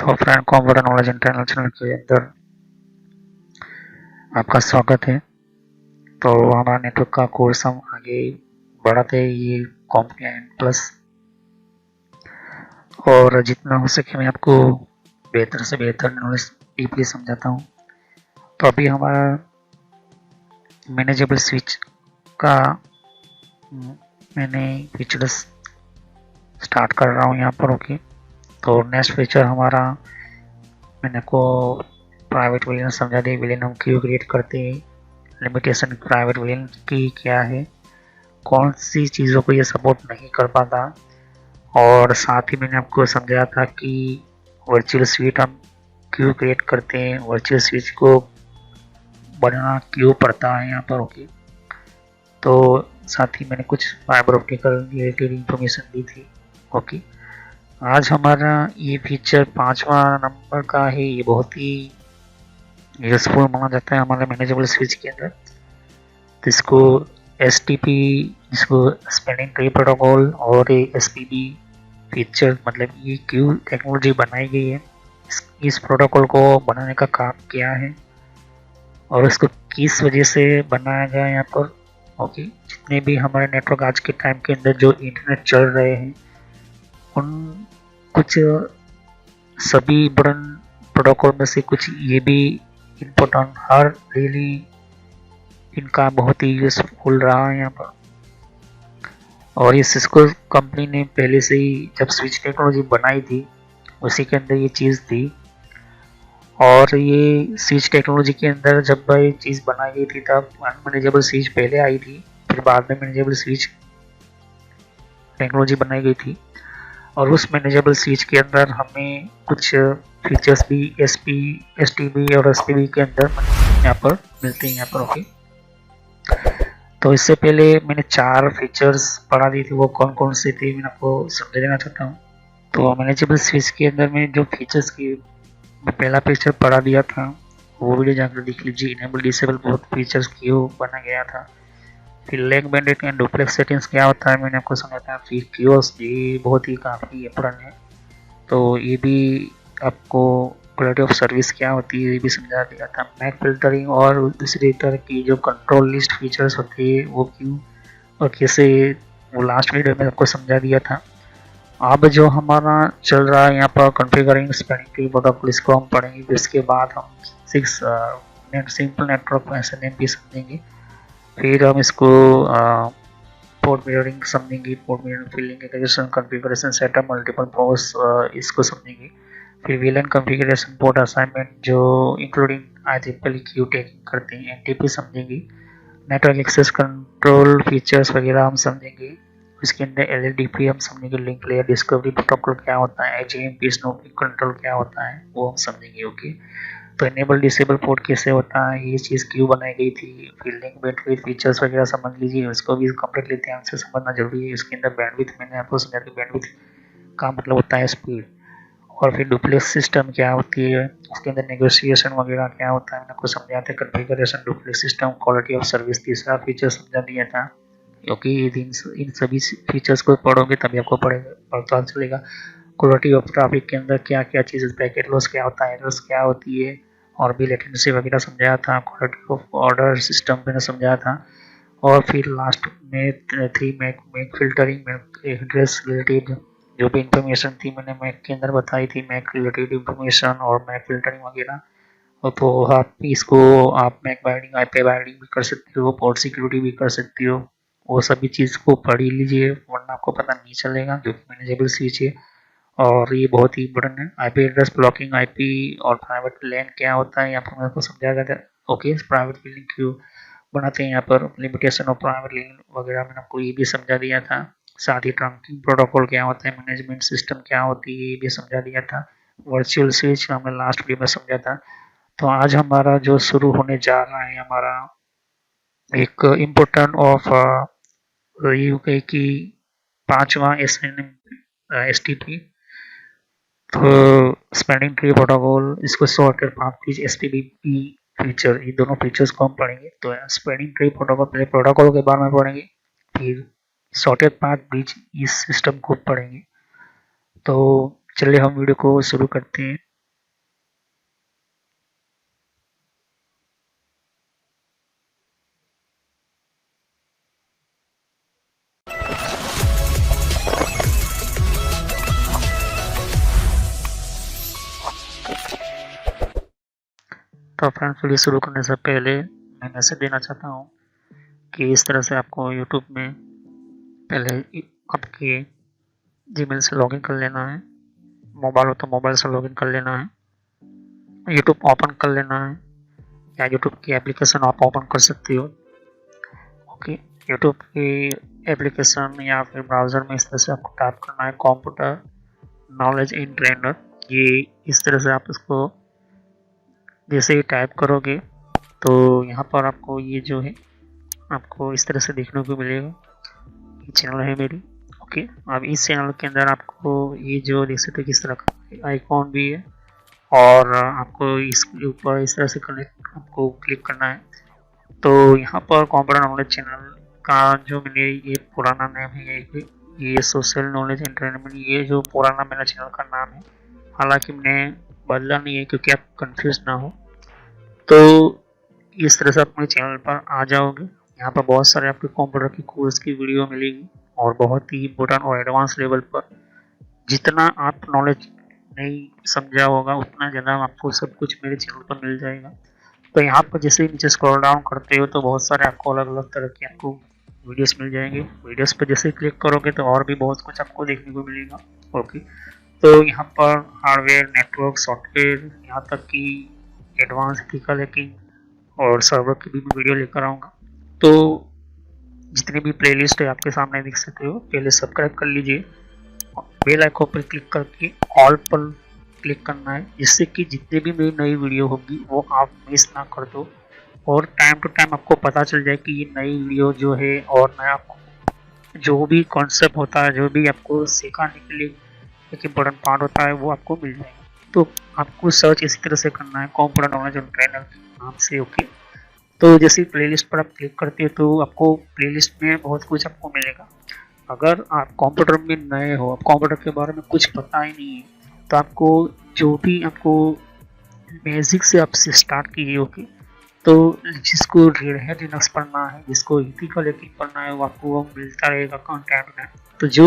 Software computer knowledge internal channel के अंदर आपका स्वागत है। तो हमारा नेटवर्क का कोर्स हम आगे बढ़ाते हैं, ये कॉम्प्लिएंट प्लस, और जितना हो सके मैं आपको बेहतर से बेहतर नॉलेज डीपली समझाता हूँ। तो अभी हमारा मैनेजेबल स्विच का मैंने फीचर्स स्टार्ट कर रहा हूँ यहाँ पर। ओके, तो नेक्स्ट फीचर हमारा मैंने आपको प्राइवेट विलेन समझा दी, विलेन हम क्यों क्रिएट करते हैं, लिमिटेशन प्राइवेट विलेन की क्या है, कौन सी चीज़ों को ये सपोर्ट नहीं कर पाता, और साथ ही मैंने आपको समझाया था कि वर्चुअल स्विच हम क्यों क्रिएट करते हैं, वर्चुअल स्विच को बनाना क्यों पड़ता है यहाँ पर। ओके, तो साथ ही मैंने कुछ फाइबर ऑप्टिकल रिलेटेड इंफॉर्मेशन दी थी। ओके, आज हमारा ये फीचर 5वां नंबर का है। ये बहुत ही यूजफुल माना जाता है हमारे मैनेजेबल स्विच के अंदर। तो इसको STP, जिसको स्पेनिंग ट्री प्रोटोकॉल, और SPB फीचर, मतलब ये क्यों टेक्नोलॉजी बनाई गई है, इस प्रोटोकॉल को बनाने का काम क्या है, और इसको किस वजह से बनाया गया यहाँ पर। ओके, जितने भी हमारे नेटवर्क आज के टाइम के अंदर जो इंटरनेट चल रहे हैं, उन कुछ सभी इम्पोर्टेंट प्रोटोकॉल में से कुछ ये भी इम्पोर्टेंट, हर रियली इनका बहुत ही यूजफुल रहा है यहाँ पर। और ये सिस्को कंपनी ने पहले से ही जब स्विच टेक्नोलॉजी बनाई थी, उसी के अंदर ये चीज़ थी। और ये स्विच टेक्नोलॉजी के अंदर जब ये चीज़ बनाई गई थी तब अनमैनेजेबल स्विच पहले आई थी, फिर बाद में मैनेजेबल स्विच टेक्नोलॉजी बनाई गई थी। और उस मैनेजेबल स्विच के अंदर हमें कुछ फीचर्स भी STB और SPB के अंदर यहाँ पर मिलते हैं यहाँ पर। ओके, तो इससे पहले मैंने 4 फीचर्स पढ़ा दी थी, वो कौन कौन से थे मैं आपको समझा देना चाहता हूँ। तो मैनेजेबल स्विच के अंदर में जो फीचर्स की पहला फीचर पढ़ा दिया था, वो वीडियो जाकर देख लीजिए। इनेबल डिसेबल बहुत फीचर्स क्यों बना गया था, फिर लेग बैंडेड एंड डुप्लेक्स सेटिंग्स क्या होता है मैंने आपको समझाया था, फिर क्यूओस भी बहुत ही काफ़ी इंपॉर्टेंट है, तो ये भी आपको क्वालिटी ऑफ सर्विस क्या होती है ये भी समझा दिया था। मैक फिल्टरिंग और दूसरी तरह की जो कंट्रोल लिस्ट फीचर्स होती है वो क्यों और कैसे, वो लास्ट वीडियो में आपको समझा दिया था। अब जो हमारा चल रहा है यहाँ पर कॉन्फ़िगरिंग स्पेनिंग ट्री प्रोटोकॉल, इसको हम पढ़ेंगे। फिर इसके बाद हम 6 सिंपल नेटवर्क SNMP समझेंगे। फिर हम इसको पोर्ट मिररिंग समझेंगे, port mirroring filling integration configuration setup multiple ports, इसको समझेंगे। फिर VLAN कॉन्फ़िगरेशन पोर्ट असाइनमेंट जो इंक्लूडिंग IEEE क्यू टेकिंग करते हैं, NTP समझेंगे। नेटवर्क एक्सेस कंट्रोल फीचर्स वगैरह हम समझेंगे। इसके अंदर LLDP हम समझेंगे, लिंक लेयर डिस्कवरी प्रोटोकॉल क्या होता है, HAMP स्नूपिंग कंट्रोल क्या होता है वो हम समझेंगे। ओके, तो इनेबल डिसेबल पोर्ट कैसे होता है, ये चीज़ क्यों बनाई गई थी, फिर लिंक बैंडविड्थ फीचर्स वगैरह समझ लीजिए, उसको भी कंप्लीटली ध्यान से समझना जरूरी है। इसके अंदर बैंडविड्थ मैंने आपको समझा दी, बैंडविड्थ का मतलब होता है स्पीड। और फिर डुप्लेक्स सिस्टम क्या होती है, उसके अंदर नेगोशिएशन वगैरह क्या होता है मैंने आपको समझाया था, configuration duplex system, quality of service तीसरा फीचर समझा दिया था। क्योंकि इन सभी फीचर्स को पढ़ोगे तभी आपको पता चलेगा क्वालिटी ऑफ ट्रैफिक के अंदर क्या क्या चीज़, पैकेट लॉस क्या होता है, एरर्स क्या होती है, और भी लेटेंसी वगैरह समझाया था। क्वालिटी ऑफ ऑर्डर सिस्टम मैंने समझाया था। और फिर लास्ट में 3 MAC filtering, MAC address related जो भी इंफॉर्मेशन थी मैंने मैक के अंदर बताई थी, मैक रिलेटेड इंफॉर्मेशन और मैक फिल्टरिंग वगैरह। तो आप इसको आप मैक बाइंडिंग IP बाइंडिंग भी कर सकते हो, पोर्ट सिक्योरिटी भी कर सकते हो, वो सभी चीज़ को पढ़ ही लीजिए वरना आपको पता नहीं चलेगा, जो कि मैनेजेबल स्विच है और ये बहुत ही इंपॉर्टेंट है। IP एड्रेस ब्लॉकिंग, IP और प्राइवेट लैन क्या होता है यहाँ पर मेरे को समझाया गया था। ओके, प्राइवेट लैन क्यों बनाते हैं यहाँ पर, लिमिटेशन ऑफ प्राइवेट लैन वगैरह मैंने आपको ये भी समझा दिया था। साथ ही ट्रंकिंग प्रोटोकॉल क्या होता है, मैनेजमेंट सिस्टम क्या होती है ये भी समझा दिया था। वर्चुअल स्विच हमने लास्ट वीडियो में समझा था। तो आज हमारा जो शुरू होने जा रहा है हमारा एक इम्पोर्टेंट ऑफ UK की 5वां STP, तो स्पेनिंग ट्री प्रोटोकॉल, इसको sorted path bridge SPB feature, ये दोनों फीचर्स को हम पढ़ेंगे। तो स्पेनिंग ट्री प्रोटोकॉल, पहले प्रोटोकॉल के बारे में पढ़ेंगे, फिर सॉर्टेड पाथ ब्रिज इस सिस्टम को पढ़ेंगे। तो चलिए हम वीडियो को शुरू करते हैं। तो फ्रेंड्स, वीडियो शुरू करने से पहले मैं मैसेज देना चाहता हूँ कि इस तरह से आपको यूट्यूब में पहले आपके जीमेल से लॉगिन कर लेना है। मोबाइल हो तो मोबाइल से लॉगिन कर लेना है, यूट्यूब ओपन कर लेना है, या यूट्यूब की एप्लीकेशन आप ओपन कर सकते हो। ओके, यूट्यूब की एप्लीकेशन या फिर ब्राउज़र में इस तरह से आपको टाइप करना है कंप्यूटर नॉलेज इन ट्रेनर। ये इस तरह से आप इसको जैसे ही टाइप करोगे तो यहाँ पर आपको ये जो है आपको इस तरह से देखने को मिलेगा। ये चैनल है मेरी। ओके, अब इस चैनल के अंदर आपको ये जो देख सकते हो किस तरह का आइकॉन भी है, और आपको इसके ऊपर इस तरह से कनेक्ट आपको क्लिक करना है। तो यहाँ पर कंप्यूटर नॉलेज चैनल का जो मैंने ये पुराना नाम है, ये सोशल नॉलेज एंटरटेनमेंट, ये जो पुराना मेरा चैनल का नाम है, हालांकि मैंने बदला नहीं है क्योंकि आप कंफ्यूज ना हो। तो इस तरह से आप मेरे चैनल पर आ जाओगे। यहाँ पर बहुत सारे आपके कंप्यूटर की कोर्स की वीडियो मिलेगी, और बहुत ही इम्पोर्टेंट और एडवांस लेवल पर जितना आप नॉलेज नहीं समझा होगा उतना ज़्यादा आपको सब कुछ मेरे चैनल पर मिल जाएगा। तो यहाँ पर जैसे ही नीचे स्क्रॉल डाउन करते हो तो बहुत सारे आपको अलग अलग तरह के आपको वीडियोस मिल जाएंगे। वीडियोस पर जैसे क्लिक करोगे तो और भी बहुत कुछ आपको देखने को मिलेगा। ओके, तो यहाँ पर हार्डवेयर, नेटवर्क, सॉफ्टवेयर, यहाँ तक कि एडवांस एथिकल हैकिंग और सर्वर की भी वीडियो लेकर आऊँगा। तो जितनी भी प्लेलिस्ट है आपके सामने देख सकते हो। पहले सब्सक्राइब कर लीजिए, बेल आइकन पर क्लिक करके ऑल पर क्लिक करना है, जिससे कि जितनी भी मेरी नई वीडियो होगी वो आप मिस ना कर दो, और टाइम टू टाइम आपको पता चल जाए कि ये नई वीडियो जो है और नया जो भी कॉन्सेप्ट होता है, जो भी आपको सिखाने के लिए एक इम्पोर्टेंट पार्ट होता है, वो आपको मिल जाएगा। तो आपको सर्च इसी तरह से करना है कंप्यूटर नॉलेज ट्रेनर के नाम से। ओके, तो जैसे प्लेलिस्ट पर आप क्लिक करते हो तो आपको प्लेलिस्ट में बहुत कुछ आपको मिलेगा। अगर आप कंप्यूटर में नए हो, आप कंप्यूटर के बारे में कुछ पता ही नहीं है, तो आपको जो भी आपको बेसिक से आपसे स्टार्ट कीजिए। ओके, तो जिसको रेड हैट लिनक्स पढ़ना है, जिसको एथिकल हैकिंग पढ़ना है, वो आपको वो मिलता रहेगा कंटेंट में। तो जो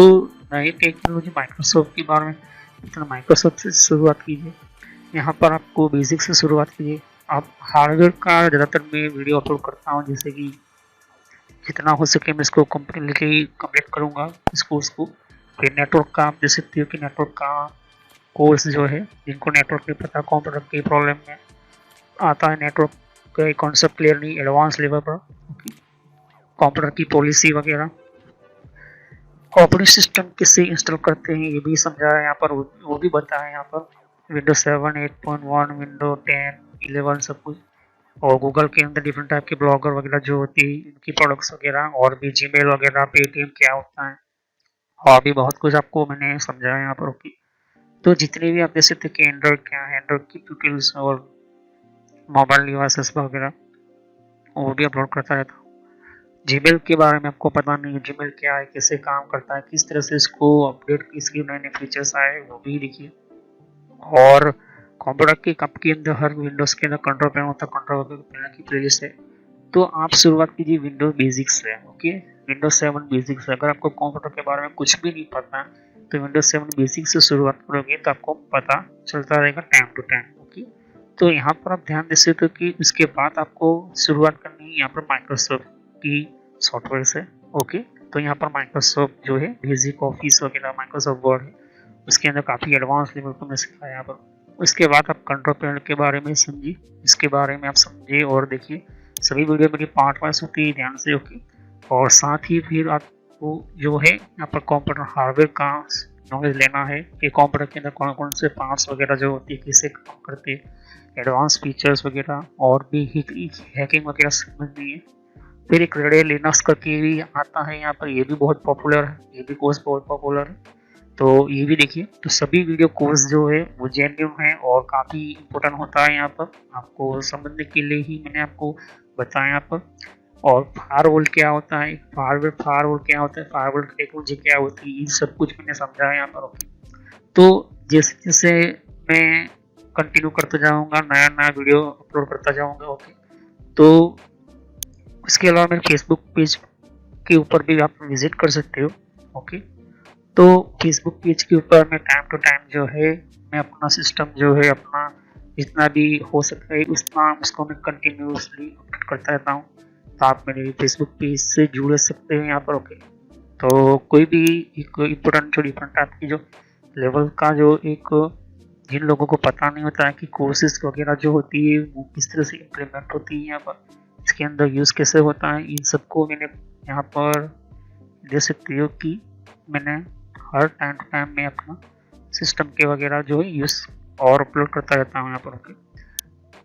नए टेक्नोलॉजी माइक्रोसॉफ्ट के बारे में, तो माइक्रोसॉफ्ट से शुरुआत कीजिए। यहाँ पर आपको बेसिक से शुरुआत कीजिए। आप हार्डवेयर का ज़्यादातर मैं वीडियो अपलोड करता हूँ, जैसे कि जितना हो सके मैं इसको कम्प्लीटली कंप्लीट करूँगा इस कोर्स को। फिर नेटवर्क का आप देख सकते हो कि नेटवर्क का कोर्स जो है, जिनको नेटवर्क नहीं पता, कंप्यूटर की प्रॉब्लम में आता है, नेटवर्क का कॉन्सेप्ट क्लियर नहीं एडवांस लेवल पर, कंप्यूटर की पॉलिसी वगैरह, ऑपरेटिंग सिस्टम किससे इंस्टॉल करते हैं ये भी समझा है यहाँ पर, वो भी बताया है यहाँ पर। विंडोज 7, 8.1, विंडो 10, 11 सब कुछ, और गूगल के अंदर डिफरेंट टाइप के ब्लॉगर वगैरह जो होती है, इनकी प्रोडक्ट्स वगैरह, और भी जीमेल वगैरह, पेटीएम क्या होता है, और भी बहुत कुछ आपको मैंने समझाया यहाँ पर। ओके, तो जितने भी आप देख सकते कि एंड्रॉइड क्या है, एंड्रॉइड की ट्यूटोरियल्स और मोबाइल डिवाइसेस वगैरह वो भी अपलोड करता रहता हूँ। जीमेल के बारे में आपको पता नहीं है, जीमेल क्या है, कैसे काम करता है, किस तरह से इसको अपडेट, इसके नए नए फीचर्स आए वो भी देखिए। और कंप्यूटर के कप के अंदर हर विंडोज के अंदर कंट्रोल पैनल होता है, कंट्रोल पैनल की प्लेलिस्ट है। तो आप शुरुआत कीजिए विंडोज बेसिक्स से। Okay, Windows 7 basics. अगर आपको कंप्यूटर के बारे में कुछ भी नहीं पता तो विंडोज 7 बेसिक्स से शुरुआत करोगे तो आपको पता चलता रहेगा टाइम टू टाइम। ओके, तो यहाँ पर आप ध्यान दे सकते हो कि उसके बाद आपको शुरुआत करनी है यहाँ पर माइक्रोसॉफ्ट की सॉफ्टवेयर से। ओके, तो यहाँ पर माइक्रोसॉफ्ट जो है बेसिक ऑफिस वगैरह, माइक्रोसॉफ्ट वर्ड है, उसके अंदर काफ़ी एडवांस लेवल पर मैं सिखाया यहाँ पर। उसके बाद आप कंट्रोल पैनल के बारे में समझिए, इसके बारे में आप समझिए और देखिए। सभी वीडियो मेरी पार्ट वाइज होती है, ध्यान से। ओके, और साथ ही फिर आपको जो है यहाँ पर कंप्यूटर हार्डवेयर का नॉलेज लेना है कि कंप्यूटर के अंदर कौन कौन से पार्ट्स वगैरह जो होती है, कैसे काम करते हैं, एडवांस फीचर्स वगैरह, और भी हैकिंग वगैरह समझनी है। फिर एक रेड लिनक्स करके भी आता है यहाँ पर, ये भी बहुत पॉपुलर है, ये भी कोर्स बहुत पॉपुलर है, तो ये भी देखिए। तो सभी वीडियो कोर्स जो है वो जेन्युइन है और काफ़ी इम्पोर्टेंट होता है यहाँ पर, आपको समझने के लिए ही मैंने आपको बताया यहाँ पर। और फायरवॉल क्या होता है, फायरवॉल क्या होता है, फायरवॉल टेक्नोलॉजी क्या होती है, ये सब कुछ मैंने समझाया यहाँ पर। ओके, तो जैसे जैसे मैं कंटिन्यू करते जाऊँगा, नया नया वीडियो अपलोड करता जाऊँगा। ओके, तो उसके अलावा मेरे फेसबुक पेज के ऊपर भी आप विजिट कर सकते हो। ओके, तो फेसबुक पेज के ऊपर मैं टाइम टू टाइम जो है मैं अपना सिस्टम जो है, अपना जितना भी हो सकता है उतना उसको मैं कंटिन्यूसली अपडेट करता रहता हूँ। तो आप मेरे फेसबुक पेज से जुड़ सकते हैं यहाँ पर। ओके, तो कोई भी एक इम्पोर्टेंट जो डिफरेंट टाइप की जो लेवल का जो एक जिन लोगों को पता नहीं होता है कि कोर्सेज वगैरह जो होती है वो किस तरह से इम्प्लीमेंट होती है यहाँ पर, इसके अंदर यूज़ कैसे होता है, इन सबको मैंने यहाँ पर दे सकती हो कि मैंने हर टाइम टू टाइम में अपना सिस्टम के वगैरह जो है यूज़ और अपलोड करता रहता हूँ यहाँ पर। ओके,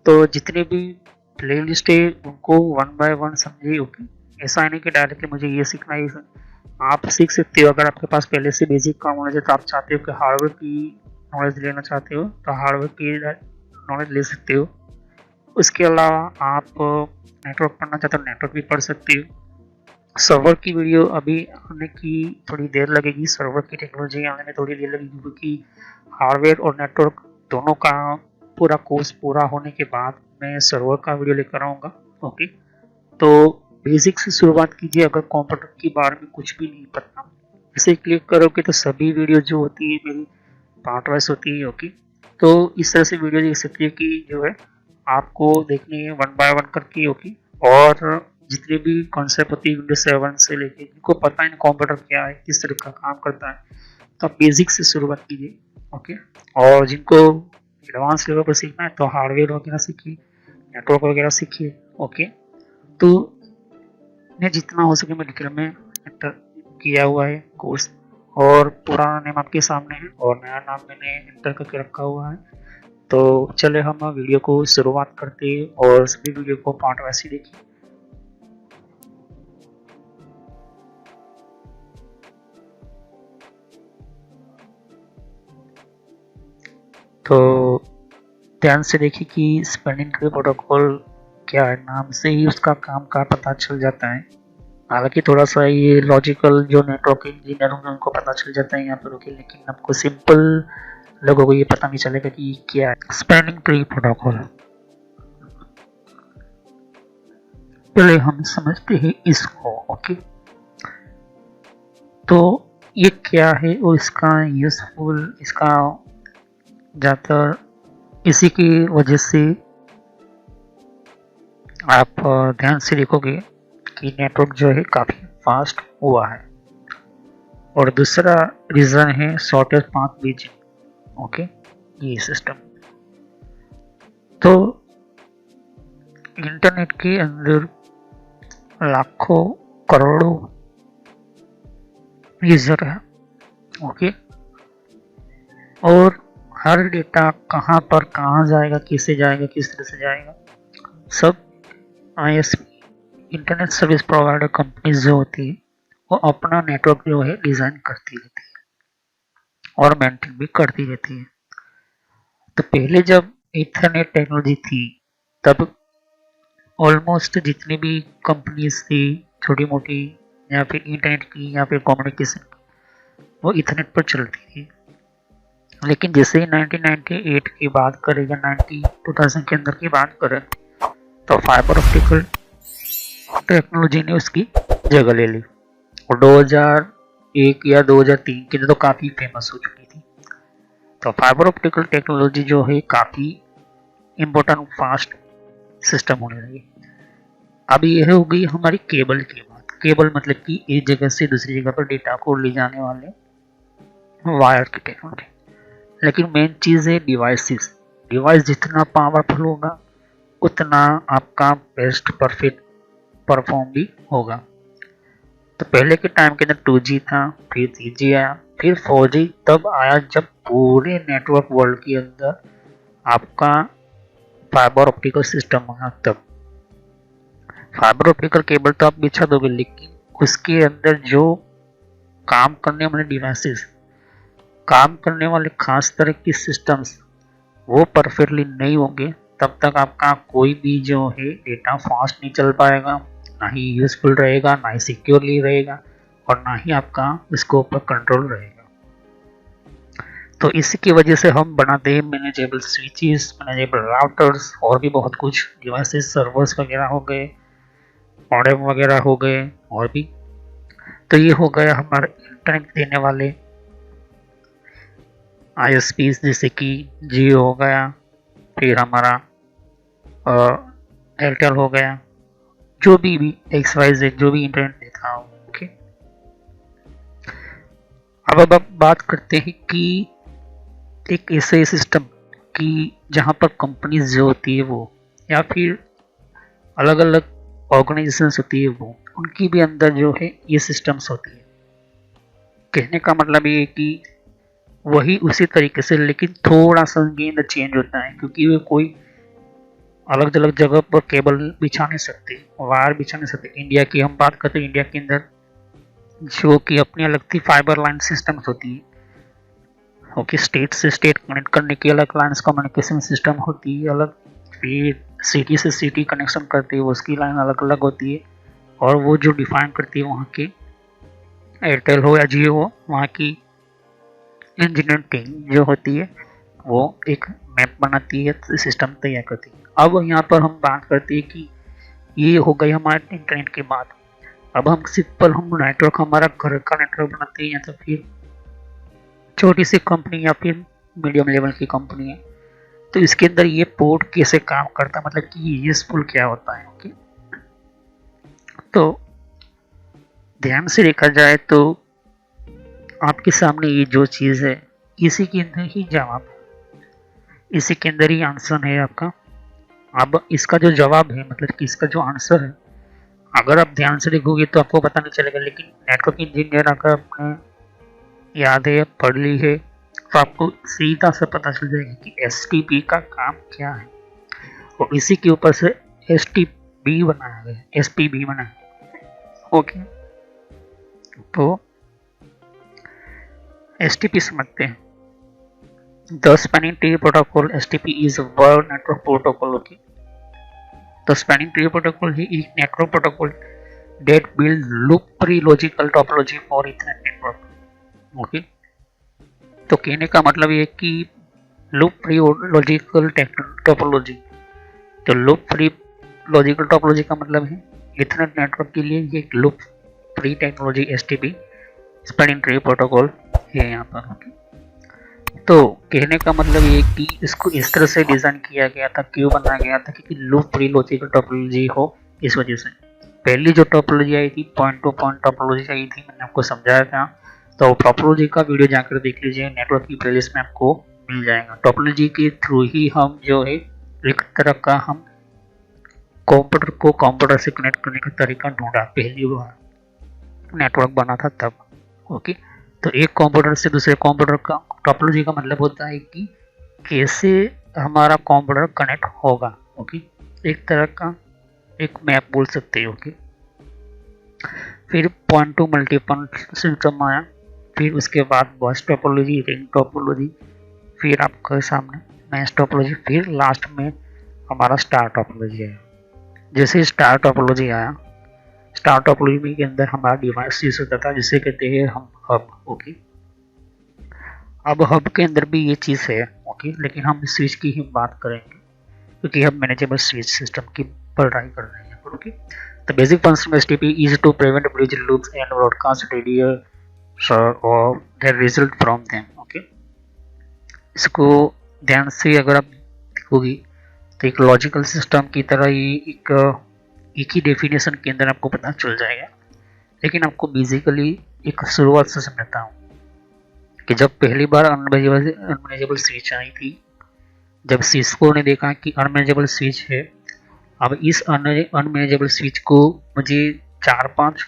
तो जितने भी प्ले लिस्ट है उनको वन बाय वन समझिए। ओके, ऐसा है नहीं कि डायरेक्टली मुझे ये सीखना है, आप सीख सकते हो। अगर आपके पास पहले से बेसिक का नॉलेज है तो आप चाहते हो कि हार्डवेयर की नॉलेज लेना चाहते हो तो हार्डवेयर की नॉलेज ले सकते हो। उसके अलावा आप नेटवर्क पढ़ना चाहते हो नेटवर्क भी पढ़ सकते हो। सर्वर की वीडियो अभी आने की थोड़ी देर लगेगी, सर्वर की टेक्नोलॉजी आने में थोड़ी देर लगेगी, क्योंकि हार्डवेयर और नेटवर्क दोनों का पूरा कोर्स पूरा होने के बाद मैं सर्वर का वीडियो लेकर आऊँगा। ओके, तो बेसिक से शुरुआत कीजिए। अगर कंप्यूटर के बारे में कुछ भी नहीं पता, इसे क्लिक करोगे तो सभी वीडियो जो होती है मेरी पार्ट वाइज होती है। ओके, तो इस तरह से वीडियो देख सकती है कि जो है आपको देखनी है वन बाय वन करके। ओके, और जितने भी कॉन्सेप्ट होती है विंडोज 7 से लेके, जिनको पता है कंप्यूटर क्या है, किस तरह का काम करता है, तो आप बेसिक से शुरुआत कीजिए। ओके, और जिनको एडवांस लेवल पर सीखना है तो हार्डवेयर वगैरह सीखिए, नेटवर्क वगैरह सीखिए। ओके, तो मैं जितना हो सके मैं डिटेल में एंटर किया हुआ है कोर्स, और पुराना नेम आपके सामने है और नया नाम मैंने एंटर करके रखा हुआ है। तो चले हम वीडियो को शुरुआत करते हैं और सभी वीडियो को पार्ट वाइज ही देखिए। तो ध्यान से देखिए कि स्पेनिंग ट्री प्रोटोकॉल क्या है, नाम से ही उसका काम का पता चल जाता है। हालांकि थोड़ा सा ये लॉजिकल जो नेटवर्क इंजीनियर होंगे उनको पता चल जाता है यहाँ पर। ओके, लेकिन आपको सिंपल लोगों को ये पता नहीं चलेगा कि क्या है स्पेनिंग ट्री प्रोटोकॉल। पहले हम समझते हैं इसको। ओके, तो ये क्या है और इसका यूजफुल, इसका ज़्यादातर इसी की वजह से आप ध्यान से देखोगे कि नेटवर्क जो है काफ़ी फास्ट हुआ है। और दूसरा रीज़न है शॉर्टेस्ट पाथ ब्रिजिंग। ओके, ये सिस्टम तो इंटरनेट के अंदर लाखों करोड़ों यूजर है। ओके, और हर डेटा कहाँ पर कहाँ जाएगा, किसे जाएगा, किस तरह से जाएगा, सब ISP internet service provider companies जो होती है वो अपना नेटवर्क जो है डिज़ाइन करती रहती है और मेंटेन भी करती रहती है। तो पहले जब इंटरनेट टेक्नोलॉजी थी तब ऑलमोस्ट जितनी भी कंपनीज थी छोटी मोटी या फिर इंटरनेट की या फिर कम्युनिकेशन की, वो इंटरनेट पर चलती थी। लेकिन जैसे ही 1998 की बात करें या 2000 के अंदर की बात करें तो फाइबर ऑप्टिकल टेक्नोलॉजी ने उसकी जगह ले ली और 2001 या 2003 के लिए तो काफ़ी फेमस हो चुकी थी। तो फाइबर ऑप्टिकल टेक्नोलॉजी जो है काफ़ी इम्पोर्टेंट फास्ट सिस्टम होने लगी। अब यह हो गई हमारी केबल की बात। केबल मतलब कि एक जगह से दूसरी जगह पर डेटा को ले जाने वाले वायर की टेक्नोलॉजी। लेकिन मेन चीज़ है डिवाइसेस। डिवाइस जितना पावरफुल होगा उतना आपका बेस्ट परफेक्ट परफॉर्म भी होगा। तो पहले के टाइम के अंदर 2G था, फिर 3G आया, फिर 4G तब आया जब पूरे नेटवर्क वर्ल्ड के अंदर आपका फाइबर ऑप्टिकल सिस्टम आया। तब फाइबर ऑप्टिकल केबल तो आप बिछा दोगे, लेकिन उसके अंदर जो काम करने वाले डिवाइसेस, काम करने वाले खास तरह की सिस्टम्स वो परफेक्टली नहीं होंगे तब तक आपका कोई भी जो है डेटा फास्ट नहीं चल पाएगा, ना ही यूजफुल रहेगा, ना ही सिक्योरली रहेगा और ना ही आपका उसके ऊपर कंट्रोल रहेगा। तो इसी की वजह से हम बनाते हैं मैनेजेबल स्विचेस, मैनेजेबल राउटर्स और भी बहुत कुछ डिवाइसेस, सर्वर्स वगैरह हो गए, मॉडेम वगैरह हो गए और भी। तो ये हो गया हमारे इंटरनेट देने वाले ISPs जैसे कि जियो हो गया, फिर हमारा एयरटेल हो गया, जो भी XYZ जो भी इंटरनेट देखा हो। ओके, अब बात करते हैं कि एक ऐसे सिस्टम कि जहाँ पर कंपनीज जो होती है वो, या फिर अलग अलग ऑर्गेनाइजेशंस होती है वो, उनकी भी अंदर जो है ये सिस्टम्स होती है। कहने का मतलब ये है कि वही उसी तरीके से, लेकिन थोड़ा सा गेंद चेंज होता है, क्योंकि वे कोई अलग अलग जगह पर केबल बिछा नहीं सकते, वायर बिछा नहीं सकते। इंडिया की हम बात करते हैं, इंडिया के अंदर जो कि अपनी अलग थी फाइबर लाइन सिस्टम्स होती है। ओके, स्टेट से स्टेट कनेक्ट करने की अलग लाइन्स कम्युनिकेशन सिस्टम होती है अलग, फिर सिटी से सिटी कनेक्शन करती है उसकी लाइन अलग अलग होती है, और वो जो डिफाइन करती है वहाँ की एयरटेल हो या जियो हो, वहाँ की इंजीनियर टीम जो होती है वो एक मैप बनाती है, सिस्टम तैयार करती है। अब यहाँ पर हम बात करते हैं कि ये हो गई हमारे इंटरनेट की बात। अब हम सिंपल हम नेटवर्क, हमारा घर का नेटवर्क बनाते हैं, या तो फिर छोटी सी कंपनी या फिर मीडियम लेवल की कंपनी है, तो इसके अंदर ये पोर्ट कैसे काम करता है, मतलब कि यूजफुल क्या होता है। ओके, तो ध्यान से देखा जाए तो आपके सामने ये जो चीज़ है, इसी के अंदर ही जवाब है, इसी के अंदर ही आंसर है आपका। अब इसका जो जवाब है, मतलब कि इसका जो आंसर है, अगर आप ध्यान से देखोगे तो आपको पता नहीं चलेगा, लेकिन नेटवर्क इंजीनियर अगर आपने याद है, पढ़ ली है, तो आपको सीधा से पता चल जाएगा कि STP का काम क्या है, और इसी के ऊपर से STP बनाया गया, SPB बनाया। ओके, तो STP समझते हैं। The spanning tree protocol STP is a word network protocol. Okay, तो स्पैनिंग ट्री प्रोटोकॉल ही एक network protocol that build loop free logical topology for Ethernet network. Okay, तो कहने का मतलब ये कि लूप फ्री लॉजिकल टोपोलॉजी, तो लूप फ्री लॉजिकल टोपोलॉजी का मतलब है इथरनेट नेटवर्क के लिए ये loop free technology STP spanning tree protocol है यहाँ पर। ओके, तो कहने का मतलब ये कि इसको इस तरह से डिज़ाइन किया गया था, क्यों बनाया गया था, क्योंकि लूप फ्री लॉजिकल टोपोलॉजी हो, इस वजह से। पहली जो टोपोलॉजी आई थी पॉइंट टू पॉइंट टोपोलॉजी आई थी, मैंने आपको समझाया था, तो टोपोलॉजी का वीडियो जाकर देख लीजिए, नेटवर्क की प्लेलिस्ट में आपको मिल जाएगा। टोपोलॉजी के थ्रू ही हम जो है एक तरह का हम कंप्यूटर को कंप्यूटर से कनेक्ट करने का तरीका ढूंढा, पहली बार नेटवर्क बना था तब। ओके, तो एक कंप्यूटर से दूसरे कंप्यूटर का टोपोलॉजी का मतलब होता है कि कैसे हमारा कंप्यूटर कनेक्ट होगा। ओके, एक तरह का एक मैप बोल सकते हो। ओके, फिर point two multi point system आया, फिर उसके बाद बस टोपोलॉजी, रिंग टोपोलॉजी, फिर आपके सामने मैश टोपोलॉजी, फिर लास्ट में हमारा स्टार टोपोलॉजी आया। जैसे स्टार टोपोलॉजी आया, स्टार टोपोलॉजी के अंदर हमारा डिवाइस यूज होता था जिसे कहते हैं हम हब। ओके, अब हब के अंदर भी ये चीज़ है। ओके, लेकिन हम स्विच की ही बात करेंगे क्योंकि हम मैनेजेबल स्विच सिस्टम की पढ़ाई कर रहे हैं। Okay, the basic function of STP is to prevent bridge loops and broadcast radio or the result from them. Okay, इसको ध्यान से अगर आप देखोगे तो एक लॉजिकल सिस्टम की तरह ही एक ही डेफिनेशन के अंदर आपको पता चल जाएगा, लेकिन आपको बेसिकली एक शुरुआत से समझता हूँ कि जब पहली बार अनमैनेजेबल स्विच आई थी, जब सिस्को ने देखा कि अनमैनेजेबल स्विच है, अब इस अनमैनेजेबल स्विच को मुझे 4-5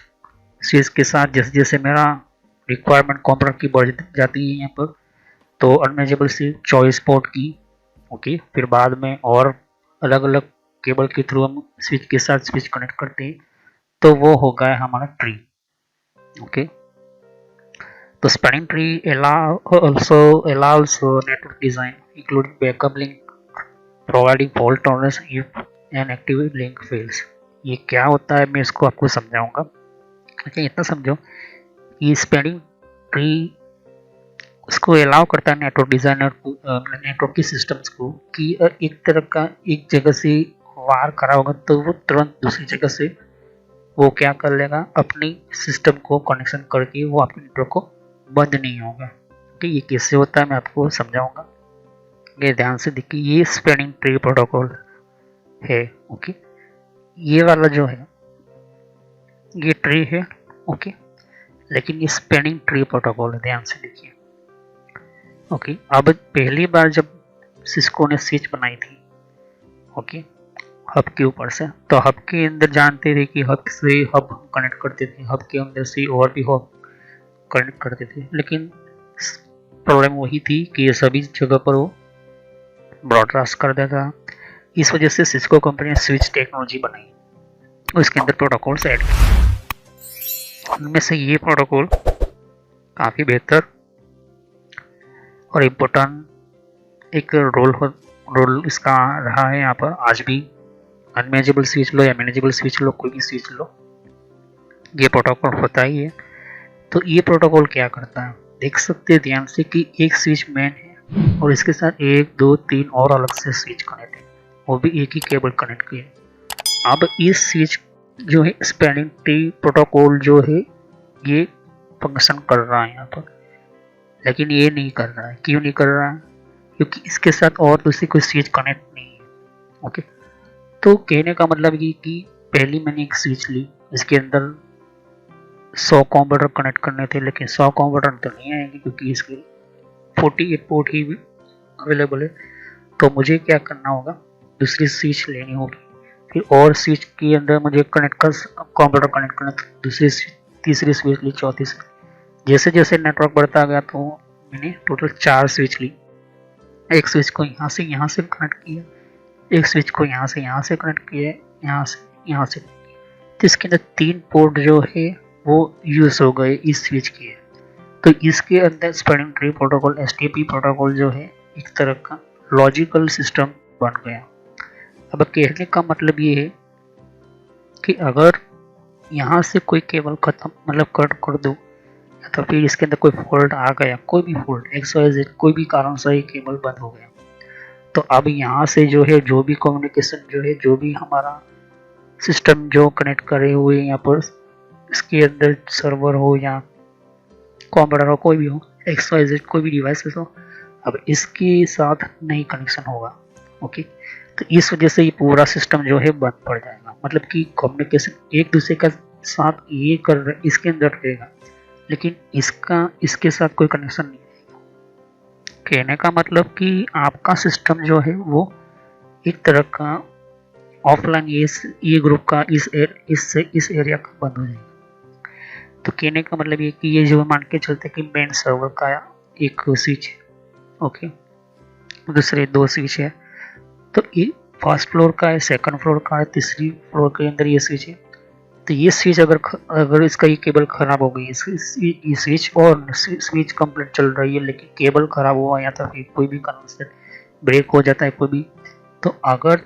स्विच के साथ जैसे जैसे मेरा रिक्वायरमेंट कंप्यूटर की बढ़ जाती है यहाँ पर, तो अनमैनेजेबल स्विच 24 पोर्ट की। ओके, फिर बाद में और अलग अलग केबल के थ्रू हम स्विच के साथ स्विच कनेक्ट करते हैं, तो वो हो गया हमारा ट्री। ओके, तो spanning tree also allows network design including backup link, providing fault tolerance if an active link fails। ये क्या होता है मैं इसको आपको समझाऊंगा। अच्छा, इतना समझो कि स्पैनिंग ट्री उसको अलाउ करता है नेटवर्क डिजाइनर को, नेटवर्क की सिस्टम्स को, कि एक तरह का एक जगह से वार करा होगा तो वो तुरंत दूसरी जगह से वो क्या कर लेगा, अपनी सिस्टम को कनेक्शन करके वो आपके नेटवर्क को बंद नहीं होगा। ठीक, ये कैसे होता है मैं आपको समझाऊंगा। ये ध्यान से देखिए, ये स्पैनिंग ट्री प्रोटोकॉल है। ओके, ये वाला जो है ये ट्री है। ओके, लेकिन ये स्पैनिंग ट्री प्रोटोकॉल है, ध्यान से देखिए। ओके, अब पहली बार जब सिस्को ने स्विच बनाई थी, ओके, हब के ऊपर से, तो हब के अंदर जानते थे कि हब से हब कनेक्ट करते थे, हब के अंदर से और भी हब कनेक्ट करते थे, लेकिन प्रॉब्लम वही थी कि ये सभी जगह पर वो ब्रॉडकास्ट कर देता। इस वजह से सिस्को कंपनी ने स्विच टेक्नोलॉजी बनाई और इसके अंदर प्रोटोकॉल्स ऐड किए। उनमें से ये प्रोटोकॉल काफ़ी बेहतर और इम्पोर्टेंट एक रोल इसका रहा है यहाँ पर। आज भी अनमैनेजेबल स्विच लो या मैनेजेबल स्विच लो, कोई भी स्विच लो, ये प्रोटोकॉल होता ही है। तो ये प्रोटोकॉल क्या करता है, देख सकते हैं ध्यान से कि एक स्विच मेन है और इसके साथ 1 2 3 और अलग से स्विच कनेक्ट है, वो भी एक ही केबल कनेक्ट किया। अब इस स्विच जो है स्पैनिंग ट्री प्रोटोकॉल जो है ये फंक्शन कर रहा है यहाँ पर, लेकिन ये नहीं कर रहा है। क्यों नहीं कर रहा है? क्योंकि इसके साथ और दूसरी कोई स्विच कनेक्ट नहीं है। ओके, तो कहने का मतलब ये कि पहली मैंने एक स्विच ली, इसके अंदर 100 कंप्यूटर कनेक्ट करने थे, लेकिन 100 कंप्यूटर तो नहीं आएंगे क्योंकि इसके 48 पोर्ट ही अवेलेबल है। तो मुझे क्या करना होगा, दूसरी स्विच लेनी होगी, फिर और स्विच के अंदर मुझे कंप्यूटर कनेक्ट करना, दूसरी तीसरी स्विच ली, चौथी स्विच। जैसे जैसे नेटवर्क बढ़ता गया तो मैंने टोटल 4 स्विच ली। एक स्विच को यहाँ से कनेक्ट किया, एक स्विच को यहाँ से कनेक्ट किया, यहाँ से। तो इसके अंदर 3 पोर्ट जो है वो यूज हो गए इस स्विच के। तो इसके अंदर spanning tree protocol STP protocol जो है एक तरह का लॉजिकल सिस्टम बन गया। अब कहने का मतलब ये है कि अगर यहाँ से कोई केबल खत्म मतलब कट कर दो, तो फिर इसके अंदर कोई फॉल्ट आ गया, कोई भी फॉल्ट XYZ कोई भी कारण से ये केबल बंद हो गया, तो अब यहाँ से जो है जो भी कम्युनिकेशन जो है, जो भी हमारा सिस्टम जो कनेक्ट करे हुए यहाँ पर इसके अंदर सर्वर हो या कंप्यूटर हो, कोई भी हो, XYZ कोई भी डिवाइस हो, अब इसके साथ नहीं कनेक्शन होगा। ओके, तो इस वजह से ये पूरा सिस्टम जो है बंद पड़ जाएगा। मतलब कि कम्युनिकेशन एक दूसरे का साथ ये कर रहे इसके अंदर रहेगा, लेकिन इसके साथ कोई कनेक्शन नहीं रहेगा। कहने का मतलब कि आपका सिस्टम जो है वो एक तरह का ऑफलाइन ये ग्रुप का इस एरिया का बंद हो जाएगा। तो कहने का मतलब ये कि ये जो मान के चलते कि मेन सर्वर का एक स्विच है, ओके, दूसरे 2 स्विच है, तो ये फर्स्ट फ्लोर का है, सेकंड फ्लोर का है, तीसरी फ्लोर के अंदर ये स्विच है। तो ये स्विच अगर इसका ये केबल खराब हो गई, ये स्विच और स्विच कंप्लीट चल रही है, लेकिन केबल खराब हुआ या तो फिर कोई भी कनेक्शन ब्रेक हो जाता है कोई भी, तो अगर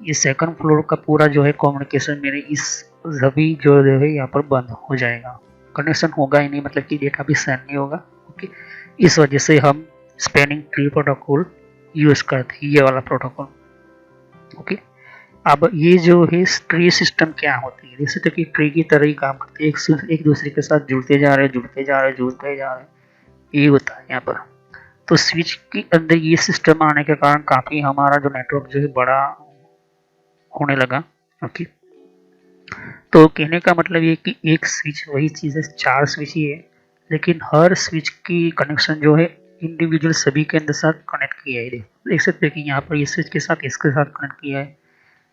ये सेकंड फ्लोर का पूरा जो है कम्युनिकेशन मेरे इस सभी जो है यहाँ पर बंद हो जाएगा, कनेक्शन होगा ही नहीं, मतलब कि डेटा भी सेंड नहीं होगा। ओके, इस वजह से हम स्पैनिंग ट्री प्रोटोकॉल यूज करते हैं, ये वाला प्रोटोकॉल। ओके, अब ये जो है ट्री सिस्टम क्या होती है, जैसे कि ट्री की तरह ही काम करती है, एक दूसरे के साथ जुड़ते जा रहे, ये होता है यहाँ पर। तो स्विच के अंदर ये सिस्टम आने के कारण काफी हमारा जो नेटवर्क जो है बड़ा होने लगा। ओके, तो कहने का मतलब ये कि एक स्विच वही चीज़ है, 4 स्विच ही है, लेकिन हर स्विच की कनेक्शन जो है इंडिविजुअल सभी के अंदर साथ कनेक्ट किया है। देख सकते हैं कि यहाँ पर इस स्विच के साथ इसके साथ कनेक्ट किया है,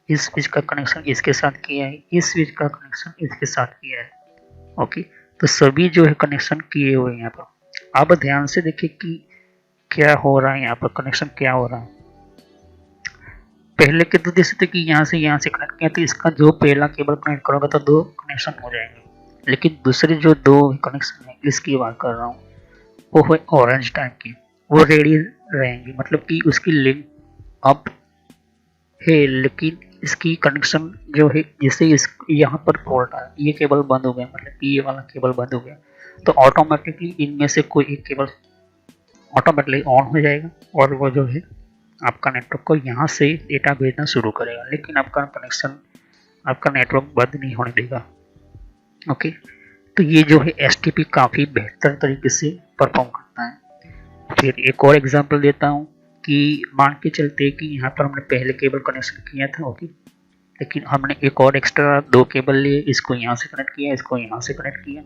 इस स्विच का कनेक्शन इसके साथ किया है, इस स्विच का कनेक्शन इसके साथ किया है। ओके, तो सभी जो है कनेक्शन किए हुए हैं यहाँ पर। अब ध्यान से देखिए कि क्या हो रहा है यहाँ पर, कनेक्शन क्या हो रहा है। पहले के तो देख सकते कि यहाँ से कनेक्ट किया, तो इसका जो पहला केबल कनेक्ट करोगे तो 2 कनेक्शन हो जाएंगे, लेकिन दूसरे जो 2 कनेक्शन है इसकी बात कर रहा हूँ, वो है ऑरेंज टाइप की, वो रेडी रहेंगी, मतलब कि उसकी लिंक अप है, लेकिन इसकी कनेक्शन जो है जैसे इस यहाँ पर फॉल्ट आया, ये केबल बंद हो गया, मतलब कि ये वाला केबल बंद हो गया, तो ऑटोमेटिकली इनमें से कोई एक केबल ऑटोमेटिकली ऑन हो जाएगा और वो जो है आपका नेटवर्क को यहाँ से डेटा भेजना शुरू करेगा, लेकिन आपका कनेक्शन आपका नेटवर्क बंद नहीं होने देगा। ओके, तो ये जो है STP काफ़ी बेहतर तरीके से परफॉर्म करता है। फिर एक और एग्जांपल देता हूँ, कि मान के चलते कि यहाँ पर हमने पहले केबल कनेक्शन किया था, ओके, लेकिन हमने एक और एक्स्ट्रा 2 केबल लिए, इसको यहाँ से कनेक्ट किया, इसको यहाँ से कनेक्ट किया।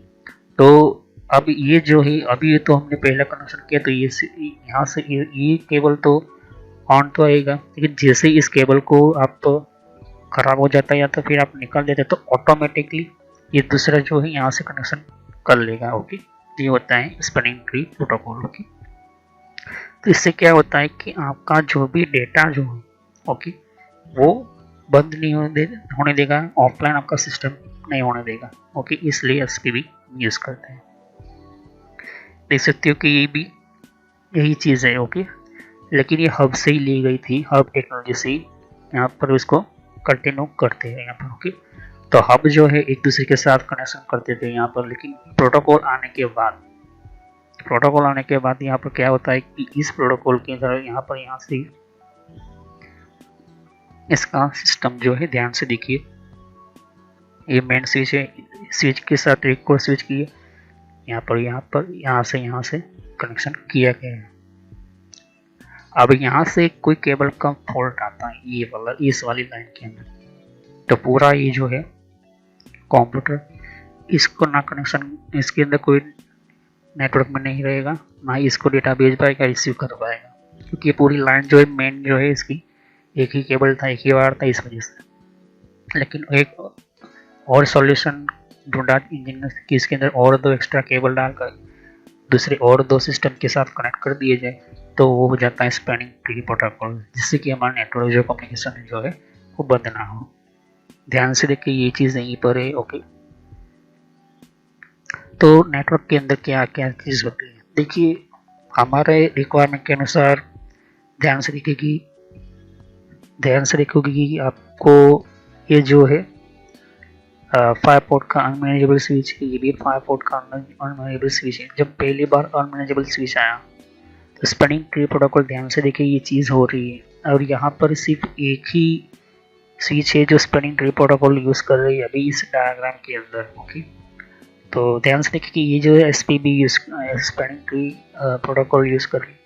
तो अब ये जो है, अभी ये तो हमने पहला कनेक्शन किया, तो ये यहाँ से ये केबल तो ऑन तो आएगा, लेकिन जैसे इस केबल को आप खराब हो जाता है या तो फिर आप निकाल देते तो ऑटोमेटिकली ये दूसरा जो है यहाँ से कनेक्शन कर लेगा, ओके। ये होता है स्पैनिंग ट्री प्रोटोकॉल, ओके। तो इससे क्या होता है कि आपका जो भी डेटा जो है, ओके, वो बंद नहीं होने देगा, ऑफलाइन आपका सिस्टम नहीं होने देगा, ओके। इसलिए एसपीबी यूज़ करते हैं। देख सकते हो कि ये भी यही चीज़ है, ओके, लेकिन ये हब से ही ली गई थी, हब टेक्नोलॉजी से यहाँ पर इसको कंटिन्यू करते हैं यहाँ पर, ओके। तो हब जो है एक दूसरे के साथ कनेक्शन करते थे यहाँ पर, लेकिन प्रोटोकॉल आने के बाद यहाँ पर क्या होता है कि इस प्रोटोकॉल के अंदर यहाँ से इसका सिस्टम जो है, ध्यान से देखिए, ये मेन स्विच है, स्विच के साथ एक और स्विच किया, यहाँ से कनेक्शन किया गया है। अब यहाँ से कोई केबल का फॉल्ट आता है ये वाला, इस वाली लाइन के अंदर, तो पूरा ये जो है कंप्यूटर इसको ना कनेक्शन, इसके अंदर कोई नेटवर्क में नहीं रहेगा, ना ही इसको डेटा भेज पाएगा, रिसीव कर पाएगा, क्योंकि ये पूरी लाइन जो है मेन जो है इसकी एक ही केबल था, एक ही वायर था, इस वजह से। लेकिन एक और सॉल्यूशन ढूंढा इंजन ने कि इसके अंदर और 2 एक्स्ट्रा केबल डालकर दूसरे और 2 सिस्टम के साथ कनेक्ट कर दिए जाए, तो वो हो जाता है स्पैनिंग ट्री प्रोटोकॉल, जिससे कि हमारा नेटवर्क जो कम्युनिकेशन जो है वो बंद ना हो। ध्यान से देखिए ये चीज़ यहीं पर है, ओके। तो नेटवर्क के अंदर क्या क्या चीज़ होती है, देखिए हमारे रिक्वायरमेंट के अनुसार ध्यान से देखोगे कि आपको ये जो है 5 पोर्ट का अनमैनेजेबल स्विच है, ये भी 5 पोर्ट का अनमैनेजेबल स्विच है। जब पहली बार अनमैनेजेबल स्विच आया तो स्पैनिंग ट्री प्रोटोकॉल, ध्यान से देखिए ये चीज़ हो रही है, और यहाँ पर सिर्फ एक ही स्विच है जो स्पैनिंग ट्री प्रोटोकॉल यूज़ कर रही है अभी इस डायग्राम के अंदर, ओके। तो ध्यान से देखिए कि ये जो है SPB spanning tree protocol use कर रही है।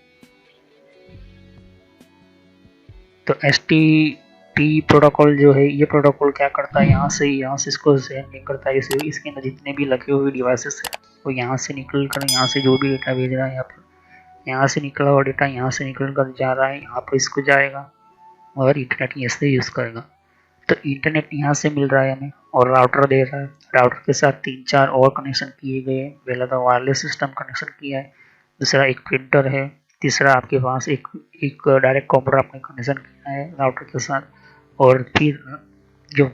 तो एसटीपी प्रोटोकॉल जो है, ये प्रोटोकॉल क्या करता है, यहाँ से इसको सेंड करता है, इसके अंदर जितने भी लगे हुए डिवाइसेस है वो यहाँ से निकल कर, यहाँ से जो भी डेटा भेज रहा है, यहाँ से निकला हुआ डेटा यहाँ से निकल कर जा रहा है, यहाँ पर इसको जाएगा और इंटरनेट यहाँ से यूज़ करेगा। तो इंटरनेट यहाँ से मिल रहा है हमें, और राउटर दे रहा है, राउटर के साथ 3-4 और कनेक्शन किए गए हैं। पहला तो वायरलेस सिस्टम कनेक्शन किया है, दूसरा एक प्रिंटर है, तीसरा आपके पास एक डायरेक्ट कंप्यूटर आपने कनेक्शन किया है राउटर के साथ, और फिर जो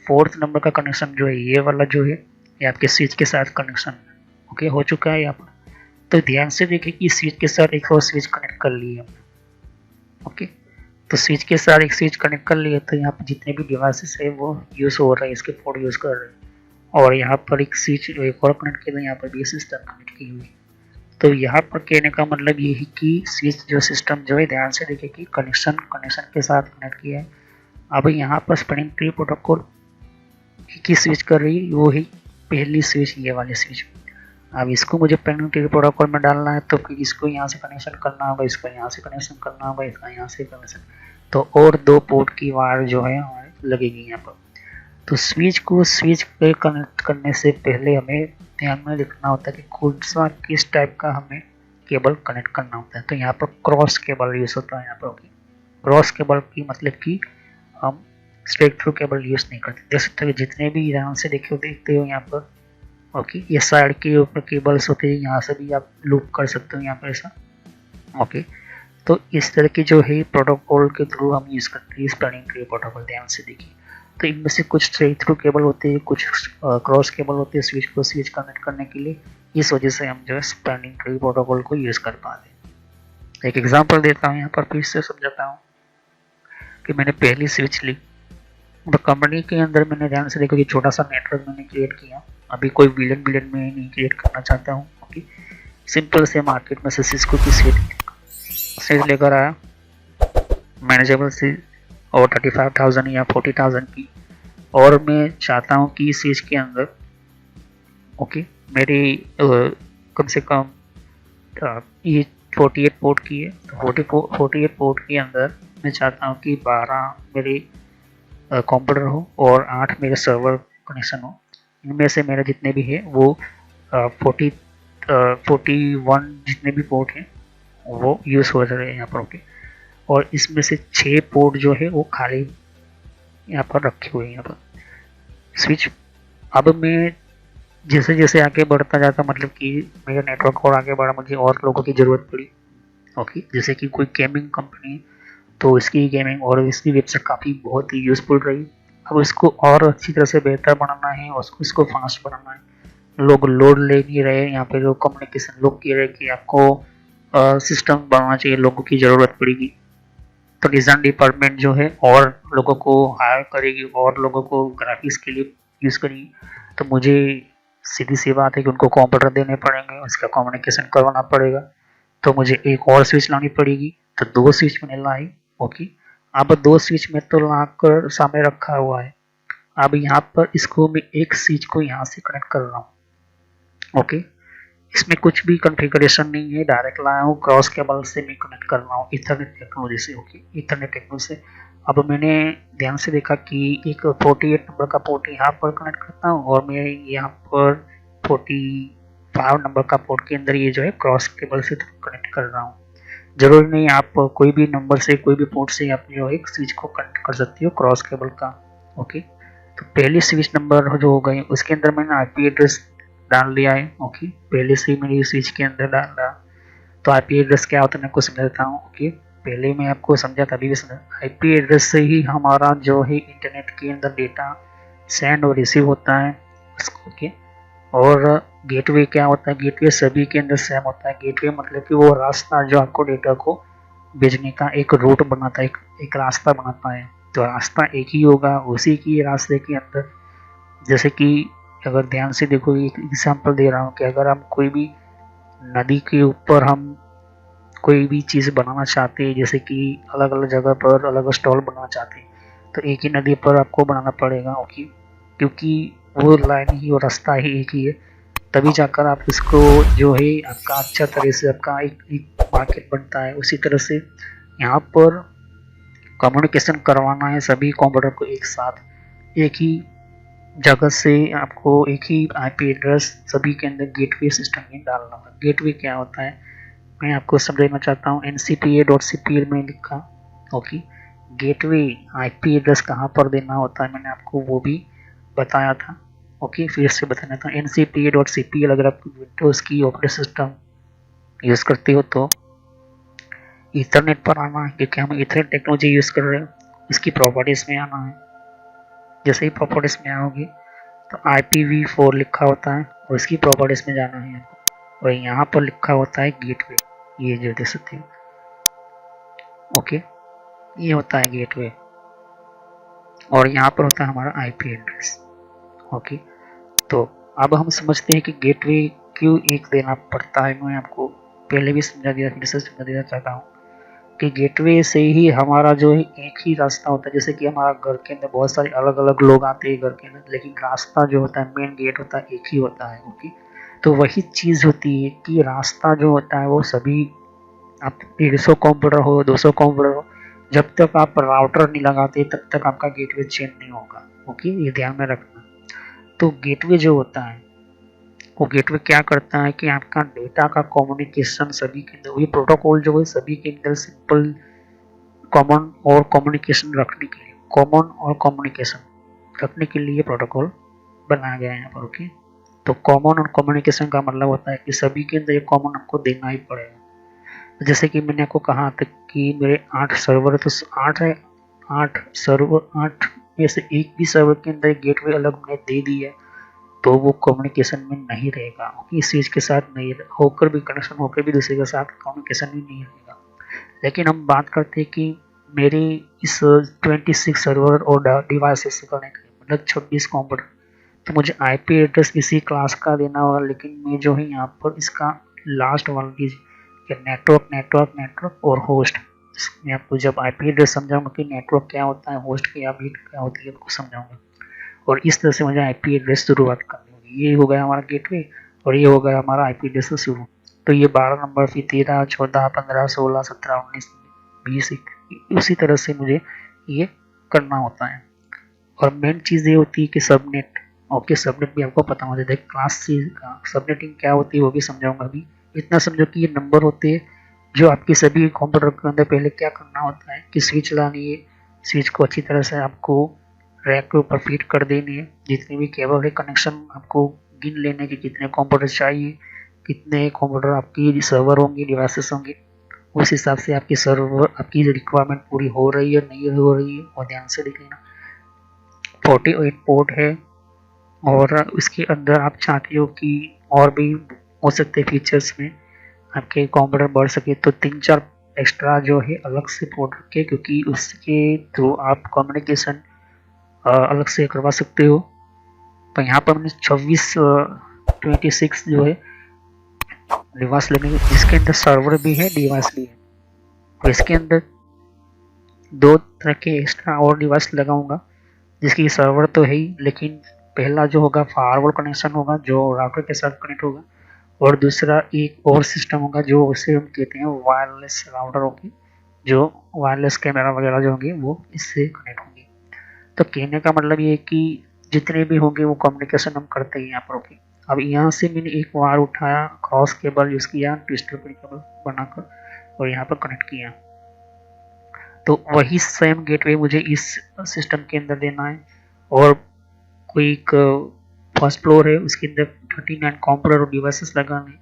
4th नंबर का कनेक्शन जो है ये वाला जो है ये आपके स्विच के साथ कनेक्शन ओके हो चुका है यहाँ पर। तो ध्यान से देखें कि स्विच के साथ एक और स्विच कनेक्ट कर लिए हमने, ओके। तो स्विच के साथ एक स्विच कनेक्ट कर लिए, तो यहाँ पर जितने भी डिवाइसेस है वो यूज़ हो रहे हैं, इसके पोर्ट यूज़ कर रहे हैं, और यहाँ पर एक स्विच एक और कनेक्ट किया, यहाँ पर भी सिस्टम कनेक्ट की हुई। तो यहाँ पर कहने का मतलब ये है कि स्विच जो सिस्टम जो है, ध्यान से देखिए कि कनेक्शन के साथ कनेक्ट किया है। अब यहाँ पर स्पैनिंग ट्री प्रोटोकॉल की स्विच कर रही है, वो ही पहली स्विच ये वाली स्विच। अब इसको मुझे स्पैनिंग ट्री प्रोटोकॉल में डालना है, तो फिर इसको यहाँ से कनेक्शन करना होगा, इसको यहाँ से कनेक्शन करना होगा, इसका यहाँ से कनेक्शन, तो और 2 पोर्ट की वायर जो है हमारे लगेगी यहाँ पर। तो स्विच को स्विच पे कनेक्ट करने से पहले हमें ध्यान में रखना होता है कि कौन सा किस टाइप का हमें केबल कनेक्ट करना होता है। तो यहाँ पर क्रॉस केबल यूज़ होता है यहाँ पर, ओके। क्रॉस केबल की मतलब कि हम स्ट्रेट थ्रू केबल यूज़ नहीं करते। देख सकते हो जितने भी ध्यान से देखते हो यहाँ पर, ओके, ये साइड के ऊपर केबल्स होते हैं, यहाँ से भी आप लूप कर सकते हो यहाँ पर ऐसा, ओके। तो इस तरह की जो है प्रोटोकॉल के थ्रू हम यूज़ करते हैं स्पैनिंग ट्री प्रोटोकॉल। ध्यान से देखिए, तो इनमें से कुछ स्ट्रेट थ्रू केबल होते हैं, कुछ क्रॉस केबल होते हैं स्विच को स्विच कनेक्ट करने के लिए। इस वजह से हम जो है स्पैनिंग ट्री प्रोटोकॉल को यूज़ कर पाते हैं। एक एग्जांपल देता हूँ यहाँ पर, फिर से समझाता हूँ कि मैंने पहली स्विच ली, तो कंपनी के अंदर मैंने ध्यान से देखो कि छोटा सा नेटवर्क मैंने क्रिएट किया। अभी कोई बिलियन में नहीं क्रिएट करना चाहता हूँ, ओके। सिंपल से मार्केट में से सिस्को की स्विच लेकर आया, मैनेजेबल स्विच, और 35,000 या 40,000 की, और मैं चाहता हूँ कि स्विच के अंदर, ओके, मेरी कम से कम ये 48 पोर्ट की है, तो 48 पोर्ट के अंदर मैं चाहता हूँ कि 12 मेरे कंप्यूटर हो और 8 मेरे सर्वर कनेक्शन हो। इनमें से मेरे जितने भी है वो 41 जितने भी पोर्ट हैं वो यूज़ हो रहे हैं यहाँ पर। ओके, और इसमें से 6 पोर्ट जो है वो खाली यहाँ पर रखे हुए हैं यहाँ पर स्विच। अब मैं जैसे जैसे आगे बढ़ता जाता, मतलब कि मेरा नेटवर्क और आगे बढ़ा, मुझे और लोगों की ज़रूरत पड़ी। ओके, जैसे कि कोई गेमिंग कंपनी, तो इसकी गेमिंग और इसकी वेबसाइट काफ़ी बहुत ही यूज़फुल रही। अब इसको और अच्छी तरह से बेहतर बनाना है और इसको फास्ट बनाना है। लोग लोड ले नहीं रहे, यहाँ पे जो कम्युनिकेशन लोग कह रहे कि आपको सिस्टम बनाना चाहिए, लोगों की ज़रूरत पड़ेगी। तो डिज़ाइन डिपार्टमेंट जो है और लोगों को हायर करेगी और लोगों को ग्राफिक्स के लिए यूज़ करेगी। तो मुझे सीधी सी बात है कि उनको कंप्यूटर देने पड़ेंगे, उसका कम्युनिकेशन करवाना पड़ेगा। तो मुझे एक और स्विच लानी पड़ेगी, तो 2 स्विच मैंने लाई। ओके, अब 2 स्विच में तो लाकर सामने रखा हुआ है। अब यहाँ पर इसको मैं एक स्विच को यहाँ से कनेक्ट कर रहा हूँ। ओके, इसमें कुछ भी कॉन्फ़िगरेशन नहीं है, डायरेक्ट लाया हूँ क्रॉस केबल से मैं कनेक्ट कर रहा हूँ ईथरनेट टेक्नोलॉजी से। ओके, ईथरनेट टेक्नोलॉजी से। अब मैंने ध्यान से देखा कि एक 48 नंबर का पोर्ट यहाँ पर कनेक्ट करता हूँ और मैं यहाँ पर 45 नंबर का पोर्ट के अंदर ये जो है क्रॉस केबल से कनेक्ट कर रहा हूँ। जरूरी नहीं आप कोई भी नंबर से कोई भी पोर्ट से आप जो है स्विच को कनेक्ट कर सकती हो क्रॉस केबल का। ओके, तो पहली स्विच नंबर जो हो गई उसके अंदर मैंने आईपी एड्रेस डाल दिया है। ओके, पहले से ही मैंने स्विच के अंदर डाल रहा। तो आईपी एड्रेस क्या होता है मैं आपको समझाता हूँ। ओके, पहले मैं आपको समझा था, अभी भी समझा। आईपी एड्रेस से ही हमारा जो है इंटरनेट के अंदर डेटा सेंड और रिसीव होता है। ओके, और गेटवे क्या होता है, गेटवे सभी के अंदर सेम होता है। गेटवे मतलब कि वो रास्ता जो आपको डेटा को भेजने का एक रूट बनाता है, एक रास्ता बनाता है। तो रास्ता एक ही होगा, उसी की रास्ते के अंदर, जैसे कि अगर ध्यान से देखो, एक एग्जांपल दे रहा हूँ कि अगर हम कोई भी नदी के ऊपर हम कोई भी चीज़ बनाना चाहते हैं, जैसे कि अलग अलग जगह पर अलग स्टॉल बनाना चाहते हैं, तो एक ही नदी पर आपको बनाना पड़ेगा। ओके, क्योंकि वो लाइन ही और रास्ता ही एक ही है, तभी जाकर आप इसको जो है आपका अच्छा तरह से आपका एक मार्केट बनता है। उसी तरह से यहाँ पर कम्युनिकेशन करवाना है सभी कंप्यूटर को एक साथ, एक ही जगह से आपको एक ही आईपी एड्रेस सभी के अंदर गेटवे सिस्टम में डालना होगा। गेटवे क्या होता है मैं आपको समझाना चाहता हूँ। ncpa.cpl में लिखा। ओके, गेटवे आईपी एड्रेस कहाँ पर देना होता है मैंने आपको वो भी बताया था। ओके, फिर से बताना था। ncpa.cpl अगर आप विंडोज़ की ऑपरेटिंग सिस्टम यूज़ करते हो तो ईथरनेट पर आना है, क्योंकि हम ईथरनेट टेक्नोलॉजी यूज़ कर रहे हैं। इसकी प्रॉपर्टीज़ में आना है। जैसे ही प्रॉपर्टीज़ में आओगे तो IPv4 लिखा होता है और इसकी प्रॉपर्टीज़ में जाना है आपको, और यहाँ पर लिखा होता है गेटवे, ये जो देख सकते हो। ओके, ये होता है गेटवे और यहाँ पर होता है हमारा आईपी एड्रेस। ओके, तो अब हम समझते हैं कि गेटवे क्यों एक देना पड़ता है। मैं आपको पहले भी समझा दिया, फिर से समझा देना चाहता हूँ कि गेटवे से ही हमारा जो है एक ही रास्ता होता है। जैसे कि हमारा घर के अंदर बहुत सारे अलग अलग लोग आते हैं घर के अंदर, लेकिन रास्ता जो होता है मेन गेट होता है एक ही होता है। ओके, तो वही चीज़ होती है कि रास्ता जो होता है वो सभी, आप 150 कंप्यूटर हो 200 कंप्यूटर हो, जब तक आप राउटर नहीं लगाते तब तक आपका गेटवे चेंज नहीं होगा। ओके, ये ध्यान में रखना। तो गेटवे जो होता है वो गेटवे क्या करता है कि आपका डेटा का कम्युनिकेशन सभी के अंदर, ये प्रोटोकॉल जो है सभी के अंदर सिंपल कॉमन और कम्युनिकेशन रखने के लिए, कॉमन और कम्युनिकेशन रखने के लिए प्रोटोकॉल बनाया गया है यहाँ पर। ओके, तो कॉमन और कम्युनिकेशन का मतलब होता है कि सभी के अंदर ये कॉमन आपको देना ही पड़ेगा। तो जैसे कि मैंने आपको कहा था कि मेरे 8 सर्वर है, तो 8 है, 8 सर्वर, 8 में से एक भी सर्वर के अंदर गेटवे अलग मैंने दे दी है तो वो कम्युनिकेशन में नहीं रहेगा। इस चीज़ के साथ नहीं होकर भी, कनेक्शन होकर भी दूसरे के साथ कम्युनिकेशन भी नहीं रहेगा। लेकिन हम बात करते हैं कि मेरे इस 26 सर्वर और डिवाइसेस से कनेक्ट है, मतलब 26 कंप्यूटर, तो मुझे आईपी एड्रेस इसी क्लास का देना होगा। लेकिन मैं जो है यहाँ पर इसका लास्ट वाला चीज नेटवर्क नेटवर्क नेटवर्क और होस्ट, मैं आपको जब आईपी एड्रेस समझाऊंगा कि नेटवर्क क्या होता है, होस्ट क्या बीट क्या होती है, आपको समझाऊंगा। और इस तरह से मुझे आईपी एड्रेस शुरुआत करनी होगी। ये हो गया हमारा गेटवे और ये हो गया हमारा आईपी एड्रेस शुरू। तो ये 12 नंबर, फिर 13, 14, 15, 16, 17, 19, 20, उसी तरह से मुझे ये करना होता है। और मेन चीज़ ये होती है कि सबनेट। ओके, सबनेट भी आपको पता होना चाहिए। क्लास सी का सबनेटिंग क्या होती है वो भी समझाऊंगा। अभी इतना समझो कि ये नंबर होते हैं जो आपके सभी कंप्यूटर के अंदर पहले क्या करना होता है कि स्विच लानी है, स्विच को अच्छी तरह से आपको रैक के ऊपर फिट कर देनी है, जितने भी केबल है कनेक्शन आपको गिन लेने के कितने कंप्यूटर चाहिए, कितने कंप्यूटर आपकी सर्वर होंगे, डिवाइसेस होंगे, उस हिसाब से आपकी सर्वर आपकी रिक्वायरमेंट पूरी हो रही है नहीं हो रही है। और ध्यान से देख लेना 48 पोर्ट है और उसके अंदर आप चाहते हो कि और भी हो सकते फीचर्स में आपके कंप्यूटर बढ़ सके तो 3-4 एक्स्ट्रा जो है अलग से पोर्ट रखे, क्योंकि उसके थ्रू आप कम्युनिकेशन अलग से करवा सकते हो। तो यहाँ पर हमने 26 जो है डिवाइस लेंगे, जिसके अंदर सर्वर भी है डिवाइस भी है। तो इसके अंदर 2 तरह के एक्स्ट्रा और डिवाइस लगाऊंगा, जिसकी सर्वर तो है ही, लेकिन पहला जो होगा फायरवॉल कनेक्शन होगा जो राउटर के साथ कनेक्ट होगा, और दूसरा एक और सिस्टम होगा जो उसे हम कहते हैं वायरलेस राउटर होगी, जो वायरलेस कैमरा वगैरह जो होंगे वो इससे कनेक्ट होंगे। तो कहने का मतलब ये है कि जितने भी होंगे वो कम्युनिकेशन हम करते हैं यहाँ पर। ओके, अब यहाँ से मैंने एक वायर उठाया, क्रॉस केबल यूज़ किया, ट्विस्टर केबल बनाकर और यहाँ पर कनेक्ट किया। तो वही सेम गेटवे मुझे इस सिस्टम के अंदर देना है। और कोई एक फर्स्ट फ्लोर है, उसके अंदर 39 कंप्यूटर और डिवाइसेस लगाने,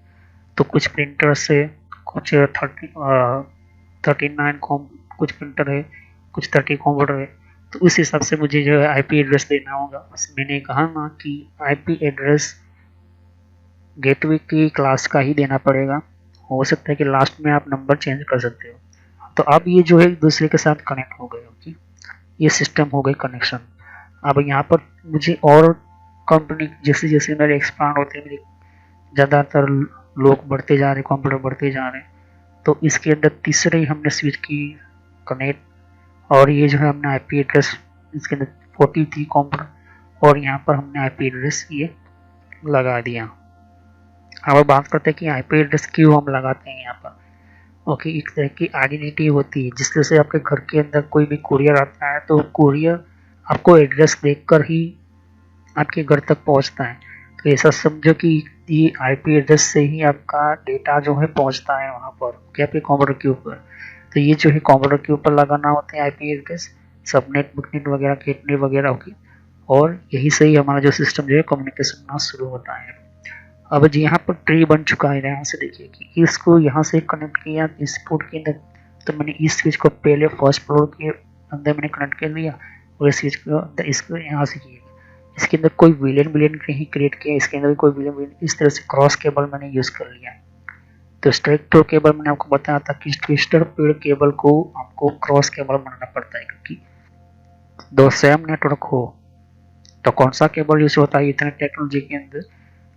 तो कुछ प्रिंटर से कुछ 39 कुछ प्रिंटर है, कुछ 30 कंप्यूटर है। तो उस हिसाब से मुझे जो है आईपी एड्रेस देना होगा। मैंने कहा ना कि आईपी एड्रेस गेटवे की क्लास का ही देना पड़ेगा, हो सकता है कि लास्ट में आप नंबर चेंज कर सकते हो। तो अब ये जो है एक दूसरे के साथ कनेक्ट हो गए। ओके, ये सिस्टम हो गई कनेक्शन। अब यहाँ पर मुझे और कंपनी जैसे जैसे मेरे एक्सपांड होते हैं, मेरे ज़्यादातर लोग बढ़ते जा रहे हैं, कंप्यूटर बढ़ते जा रहे हैं, तो इसके अंदर तीसरे ही हमने स्विच की कनेक्ट, और ये जो है हमने आईपी एड्रेस इसके अंदर 43 कंप्यूटर और यहाँ पर हमने आईपी एड्रेस ये लगा दिया। अब बात करते हैं कि आईपी एड्रेस क्यों हम लगाते हैं यहाँ पर। ओके, एक तरह की आइडेंटिटी होती है, जिस तरह से आपके घर के अंदर कोई भी कुरियर आता है तो कुरियर आपको एड्रेस देखकर ही आपके घर तक पहुंचता है। तो ऐसा समझो कि ये आईपी एड्रेस से ही आपका डेटा जो है पहुंचता है वहाँ पर क्या आपके कंप्यूटर के ऊपर। तो ये जो है कंप्यूटर के ऊपर लगाना होता है आईपी एड्रेस, सबनेट बुकनेट वगैरह गेटनेट वगैरह होगी, और यही से ही हमारा जो सिस्टम जो है कम्युनिकेशन होना शुरू होता है। अब जी यहाँ पर ट्री बन चुका है, यहाँ से देखिए कि इसको यहाँ से कनेक्ट किया इस पोर्ट के अंदर। तो मैंने इस स्विच को पहले फर्स्ट फ्लोर के अंदर मैंने कनेक्ट कर दिया और इस स्विच को इसको यहाँ से किया। इसके अंदर कोई विलेन नहीं क्रिएट किया, इसके अंदर कोई विलेन इस तरह से क्रॉस केबल मैंने यूज़ कर लिया। तो स्ट्रेक्टर केबल मैंने आपको बताया था कि ट्विस्टर पेड़ केबल को आपको क्रॉस केबल बनाना पड़ता है, क्योंकि 2 सेम नेटवर्क हो तो कौन सा केबल यूज होता है इतने टेक्नोलॉजी के अंदर,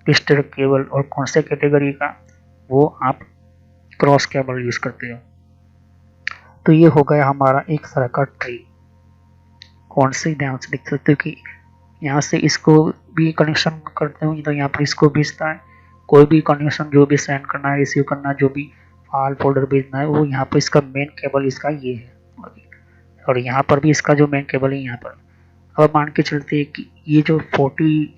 ट्विस्टर केबल, और कौन से कैटेगरी का वो आप क्रॉस केबल यूज करते हो। तो ये हो गया हमारा एक तरह का ट्री। कौन से ध्यान से देख सकते हो कि यहाँ से इसको भी कनेक्शन करते हो तो यहाँ पर इसको भेजता है, कोई भी कनेक्शन जो भी सेंड करना है, रिसीव करना है, जो भी फाइल फोल्डर भेजना है वो यहाँ पर इसका मेन केबल इसका ये है, और यहाँ पर भी इसका जो मेन केबल है यहाँ पर। अब मान के चलते हैं कि ये जो 40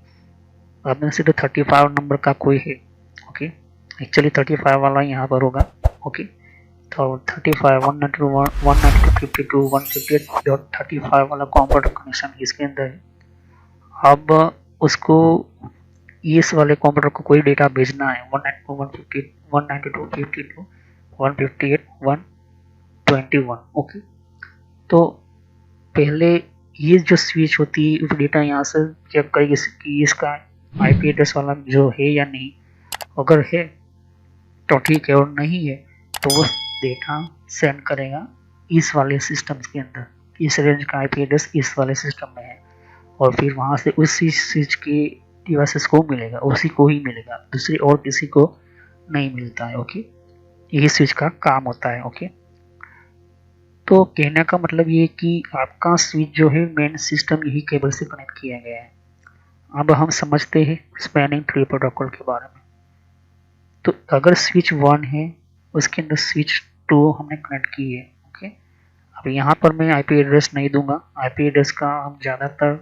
अब में से तो 35 नंबर का कोई है। ओके, एक्चुअली 35 वाला यहाँ पर होगा। ओके, तो 35 192.192.52 158.35 वाला कंप्यूटर कनेक्शन इसके अंदर है। अब उसको इस वाले कंप्यूटर को कोई डेटा भेजना है 192.152.158.121। ओके, तो पहले ये जो स्विच होती है उस डेटा यहाँ से चेक करेगी कि इसका आईपी एड्रेस वाला जो है या नहीं, अगर है तो ठीक है और नहीं है तो वो डेटा सेंड करेगा इस वाले सिस्टम्स के अंदर, इस रेंज का आईपी एड्रेस इस वाले सिस्टम में है, और फिर वहाँ से उसी स्विच के डिवाइसेस को मिलेगा, उसी को ही मिलेगा, दूसरी और किसी को नहीं मिलता है। ओके, यही स्विच का काम होता है। ओके, तो कहने का मतलब ये कि आपका स्विच जो है मेन सिस्टम यही केबल से कनेक्ट किया गया है। अब हम समझते हैं स्पैनिंग ट्री प्रोटोकॉल के बारे में। तो अगर स्विच 1 है उसके अंदर स्विच 2 हमने कनेक्ट की है। ओके, अब यहाँ पर मैं आईपी एड्रेस नहीं दूंगा, आईपी एड्रेस का हम ज़्यादातर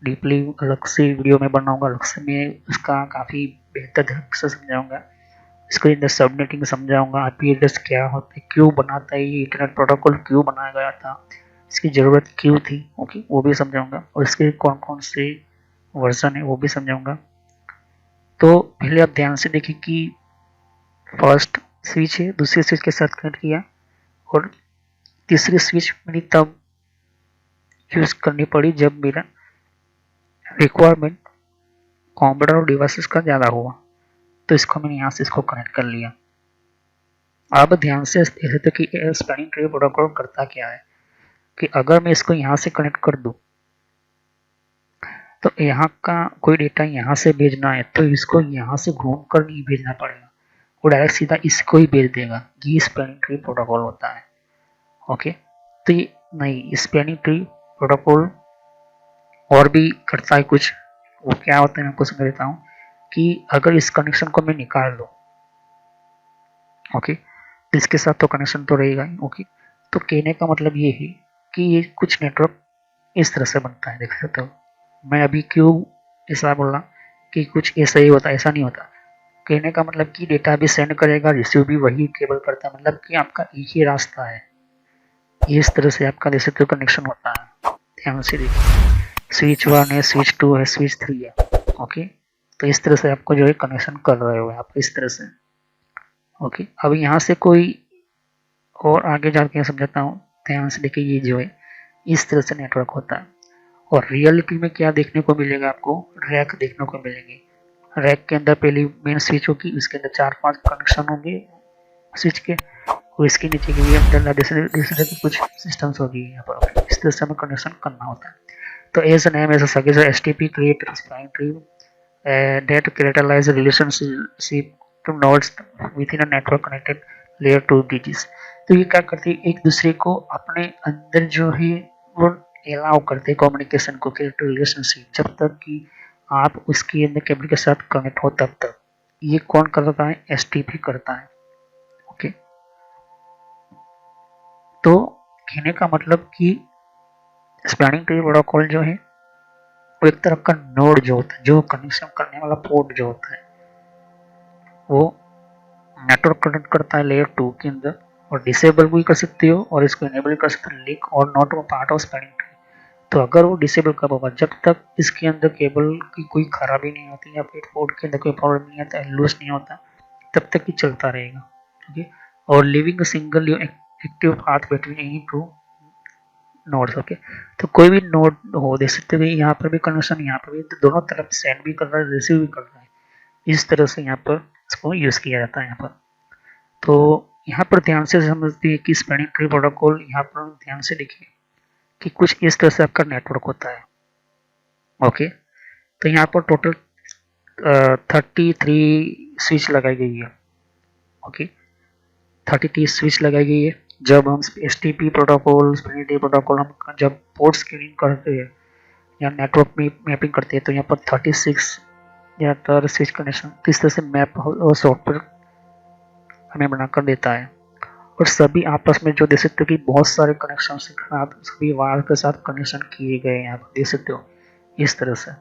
डीपली अलग से वीडियो में बनाऊंगा, अलग से मैं उसका काफ़ी बेहतर ढंग से समझाऊंगा, इसके अंदर सबनेटिंग समझाऊंगा, आईपी एड्रेस क्या होता है, क्यों बनाता है ये इंटरनेट प्रोटोकॉल, क्यों बनाया गया था, इसकी ज़रूरत क्यों थी। ओके, वो भी समझाऊंगा, और इसके कौन कौन से वर्जन है वो भी समझाऊंगा। तो पहले आप ध्यान से देखिए कि फर्स्ट स्विच है दूसरे स्विच के साथ कनेक्ट किया, और तीसरी स्विच मेरी तब यूज करनी पड़ी जब मेरा रिक्वायरमेंट कंप्यूटर और डिवाइसेस का ज़्यादा हुआ, तो इसको मैंने यहाँ से इसको कनेक्ट कर लिया। अब ध्यान से देखते कि स्पैनिंग ट्री प्रोटोकॉल करता क्या है, कि अगर मैं इसको यहाँ से कनेक्ट कर दूं तो यहाँ का कोई डेटा यहाँ से भेजना है तो इसको यहाँ से घूम कर नहीं भेजना पड़ेगा, वो डायरेक्ट सीधा इसको ही भेज देगा। ये स्पैनिंग ट्री प्रोटोकॉल होता है। ओके, तो ये नहीं, स्पैनिंग ट्री प्रोटोकॉल और भी करता है कुछ। वो क्या होता है मैं आपको समझ देता हूँ कि अगर इस कनेक्शन को मैं निकाल दूँ, ओके, तो इसके साथ तो कनेक्शन तो रहेगा ही। ओके, तो कहने का मतलब ये है कि ये कुछ नेटवर्क इस तरह से बनता है, देख सकते हो। मैं अभी क्यों ऐसा बोला कि कुछ ऐसा ही होता, ऐसा नहीं होता। कहने का मतलब कि डेटा भी सेंड करेगा, रिसीव भी वही केबल करता है, मतलब कि आपका एक ही रास्ता है। इस तरह से आपका देख सकते हो कनेक्शन होता है। ध्यान से देखिए, स्विच 1 है, स्विच 2 है, स्विच 3 है। ओके, तो इस तरह से आपको जो है कनेक्शन कर रहे हो आप इस तरह से। ओके, अब यहाँ से कोई और आगे जाके समझाता हूँ, ध्यान से देखिए। ये जो है इस तरह से नेटवर्क होता है, और रियलिटी में क्या देखने को मिलेगा आपको, रैक देखने को मिलेंगे। रैक के अंदर पहली मेन स्विच होगी, उसके अंदर 4-5 कनेक्शन होंगे स्विच के, और इसके नीचे के भी अंदर दूसरे कुछ सिस्टम्स होगी यहाँ पर। इस तरह से हमें कनेक्शन करना होता है। तो एज नेम एज सके जो STP create spanning tree that characterize a relationship to nodes within a network connected layer 2 bridges। तो ये क्या करती है, एक दूसरे को अपने अंदर जो है वो अलाउ करते हैं कम्युनिकेशन को, कैरेक्टर रिलेशनशिप, जब तक कि आप उसके अंदर केबल के साथ कनेक्ट हो तब तक। ये कौन करता है, एसटीपी करता है। ओके, तो कहने का मतलब कि स्पैनिंग ट्री प्रोटोकॉल जो है वो एक तरह का नोड जो होता है, जो कनेक्शन करने वाला पोर्ट जो होता है, वो नेटवर्क कनेक्ट करता है लेयर 2 के अंदर, और डिसेबल भी कर सकते हो और इसको इनेबल कर सकते हो, लिंक और not part of spanning tree. तो अगर वो डिसेबल कब होगा, जब तक इसके अंदर केबल की कोई खराबी नहीं होती या फिर पोर्ट के अंदर कोई प्रॉब्लम नहीं आता, लूज नहीं होता, तब तक ही चलता रहेगा। ओके, और living single active path between any two nodes. Okay, तो कोई भी नोड हो, देख सकते हो यहाँ पर भी कनेक्शन, यहाँ पर भी, तो दोनों तरफ सेंड भी कर रहा है, रिसीव भी कर रहा है। इस तरह से यहाँ पर इसको यूज किया जाता है यहाँ पर। तो यहाँ पर ध्यान से समझते हैं कि स्पैनिंग ट्री प्रोटोकॉल, यहाँ पर ध्यान से देखिए कि कुछ इस तरह से आपका नेटवर्क होता है। ओके, तो यहाँ पर टोटल 33 स्विच लगाई गई है। ओके, 33 स्विच लगाई गई है। जब हम S T P protocol, spanning tree protocol हम जब पोर्ट स्कैनिंग करते हैं या नेटवर्क में मैपिंग करते हैं, तो यहाँ पर 36 ज़्यादातर स्विच कनेक्शन किस तरह से मैप और सॉफ्टवेयर हमें बनाकर देता है। और सभी आपस में जो देख सकते हो कि बहुत सारे कनेक्शन के साथ सभी वायर के साथ कनेक्शन किए गए हैं, यहाँ पर देख सकते हो इस तरह से।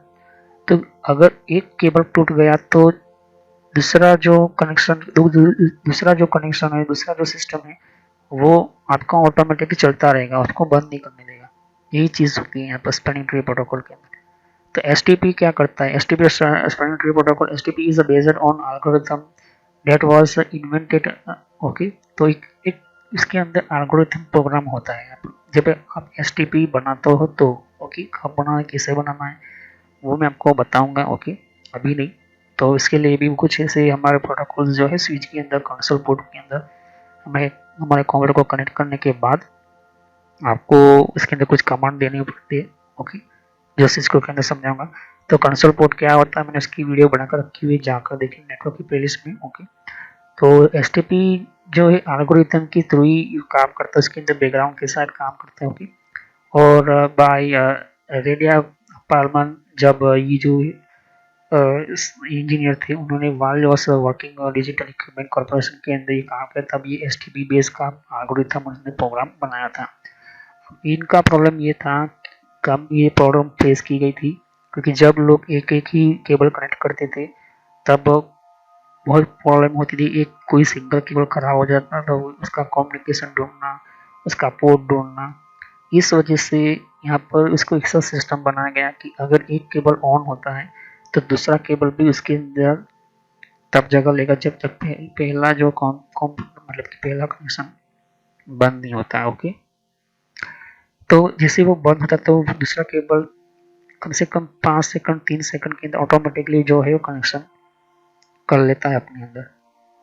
तो अगर एक केबल टूट गया तो दूसरा जो कनेक्शन है, दूसरा जो सिस्टम है, वो आपका ऑटोमेटिकली चलता रहेगा, उसको बंद नहीं करने देगा। यही चीज़ होती है यहाँ पर स्पैनिंग ट्री प्रोटोकॉल के अंदर। तो एसटीपी क्या करता है, STP spanning tree protocol, STP is based on algorithm that was invented. Okay, तो एक इसके अंदर एल्गोरिथम प्रोग्राम होता है। जब आप एसटीपी बनाते हो तो ओके, कब बनाना है, कैसे बनाना है, वो मैं आपको बताऊंगा। ओके, अभी नहीं। तो इसके लिए भी कुछ ऐसे हमारे प्रोटोकॉल्स जो है स्विच के अंदर, कंसोल पोर्ट के अंदर हमें हमारे कंप्यूटर को कनेक्ट करने के बाद आपको इसके अंदर कुछ कमांड देनी पड़ती है। ओके, जो इसको के अंदर समझाऊंगा। तो कंसोल पोर्ट क्या होता है, मैंने उसकी वीडियो बनाकर रखी हुई, जाकर देखिए नेटवर्क की प्लेलिस्ट में। ओके, तो एसटीपी जो है एल्गोरिथम के थ्रू ही काम करता है, उसके अंदर बैकग्राउंड के साथ काम करता है। ओके, और बाय रेडिया पार्मन, जब ये जो इंजीनियर थे, उन्होंने while was working digital equipment corporation के अंदर ये काम किया, तब ये एसटीपी बेस का एल्गोरिथम उन्होंने प्रोग्राम बनाया था। इनका प्रॉब्लम ये था, कब ये प्रॉब्लम फेस की गई थी, क्योंकि जब लोग एक एक ही केबल कनेक्ट करते थे तब बहुत प्रॉब्लम होती थी। एक कोई सिंगल केबल खराब हो जाता तो उसका कम्युनिकेशन ढूंढना, उसका पोर्ट ढूंढना। इस वजह से यहाँ पर इसको ऐसा सिस्टम बनाया गया कि अगर एक केबल ऑन होता है तो दूसरा केबल भी उसके अंदर तब जगह लेगा जब तक पहला जो मतलब कि पहला कनेक्शन बंद नहीं होता है। ओके, तो जैसे वो बंद होता तो दूसरा केबल कम से कम 5 सेकंड 3 सेकंड के अंदर ऑटोमेटिकली जो है वो कनेक्शन कर लेता है अपने अंदर,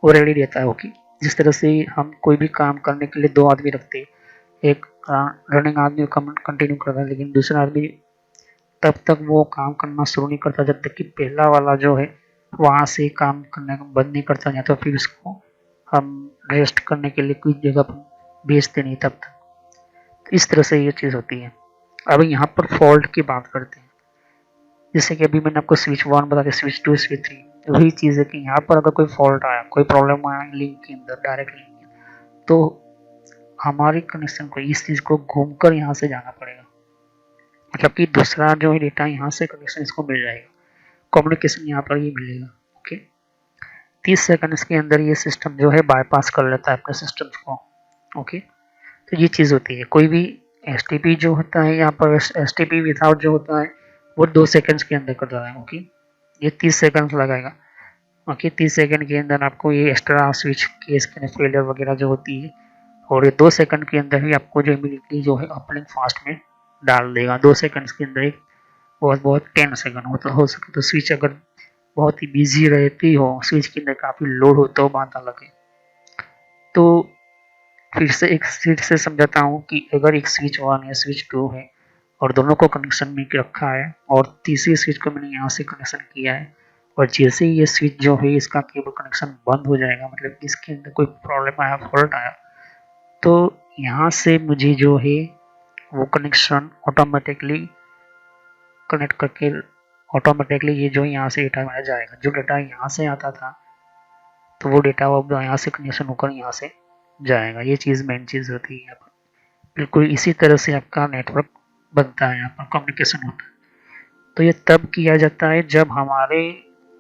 वो रेडी रहता है। ओके, जिस तरह से हम कोई भी काम करने के लिए 2 आदमी रखते हैं, एक रनिंग आदमी कंटिन्यू करता है, लेकिन दूसरा आदमी तब तक वो काम करना शुरू नहीं करता जब तक कि पहला वाला जो है वहाँ से काम करने बंद नहीं करता, या तो फिर उसको हम रेस्ट करने के लिए कोई जगह पर भेजते नहीं तब तक। तो इस तरह से ये चीज़ होती है। अब यहाँ पर फॉल्ट की बात करते हैं। जैसे कि अभी मैंने आपको स्विच 1 बता दिया, स्विच 2, स्विच 3, वही चीज़ है कि यहाँ पर अगर कोई फॉल्ट आया, कोई प्रॉब्लम आया लिंक के अंदर, डायरेक्ट लिंक में, तो हमारे कनेक्शन को इस चीज़ को घूमकर यहाँ से जाना पड़ेगा, मतलब कि दूसरा जो है डेटा यहाँ से कनेक्शन इसको मिल जाएगा, कम्युनिकेशन यहाँ पर ही मिलेगा। ओके, 30 सेकंड के अंदर ये सिस्टम जो है बाईपास कर लेता है अपने सिस्टम को। ओके, तो ये चीज़ होती है। कोई भी एसटीपी जो होता है यहाँ पर, एसटीपी विदाउट जो होता है वो 2 सेकंड्स के अंदर कर देता है। ओके, ये 30 सेकंड लगाएगा। ओके, 30 सेकंड के अंदर आपको ये एक्स्ट्रा स्विच केस के फेलियर वगैरह जो होती है, और ये 2 सेकंड के अंदर ही आपको जो इमीडिएटली जो है अपलिंक फास्ट में डाल देगा। 2 सेकंड्स के अंदर एक बहुत 10 सेकंड हो सके तो स्विच अगर बहुत ही बिजी रहती हो, स्विच के अंदर काफ़ी लोड हो तो बात अलग है। तो फिर से समझाता हूँ कि अगर एक स्विच 1 है, स्विच 2 है और दोनों को कनेक्शन में रखा है और तीसरी स्विच को मैंने यहाँ से कनेक्शन किया है, और जैसे ही ये स्विच जो है इसका केबल कनेक्शन बंद हो जाएगा, मतलब इसके अंदर कोई प्रॉब्लम आया, फॉल्ट आया, तो यहाँ से मुझे जो है वो कनेक्शन ऑटोमेटिकली कनेक्ट करके ऑटोमेटिकली ये जो यहाँ से डेटा मेरा जाएगा। जो डेटा यहाँ से आता था तो वो डेटा अब यहाँ से कनेक्शन होकर यहाँ से जाएगा। ये चीज़ मेन चीज़ होती है यहाँ पर। बिल्कुल इसी तरह से आपका नेटवर्क बनता है, यहाँ पर कम्युनिकेशन होता है। तो ये तब किया जाता है जब हमारे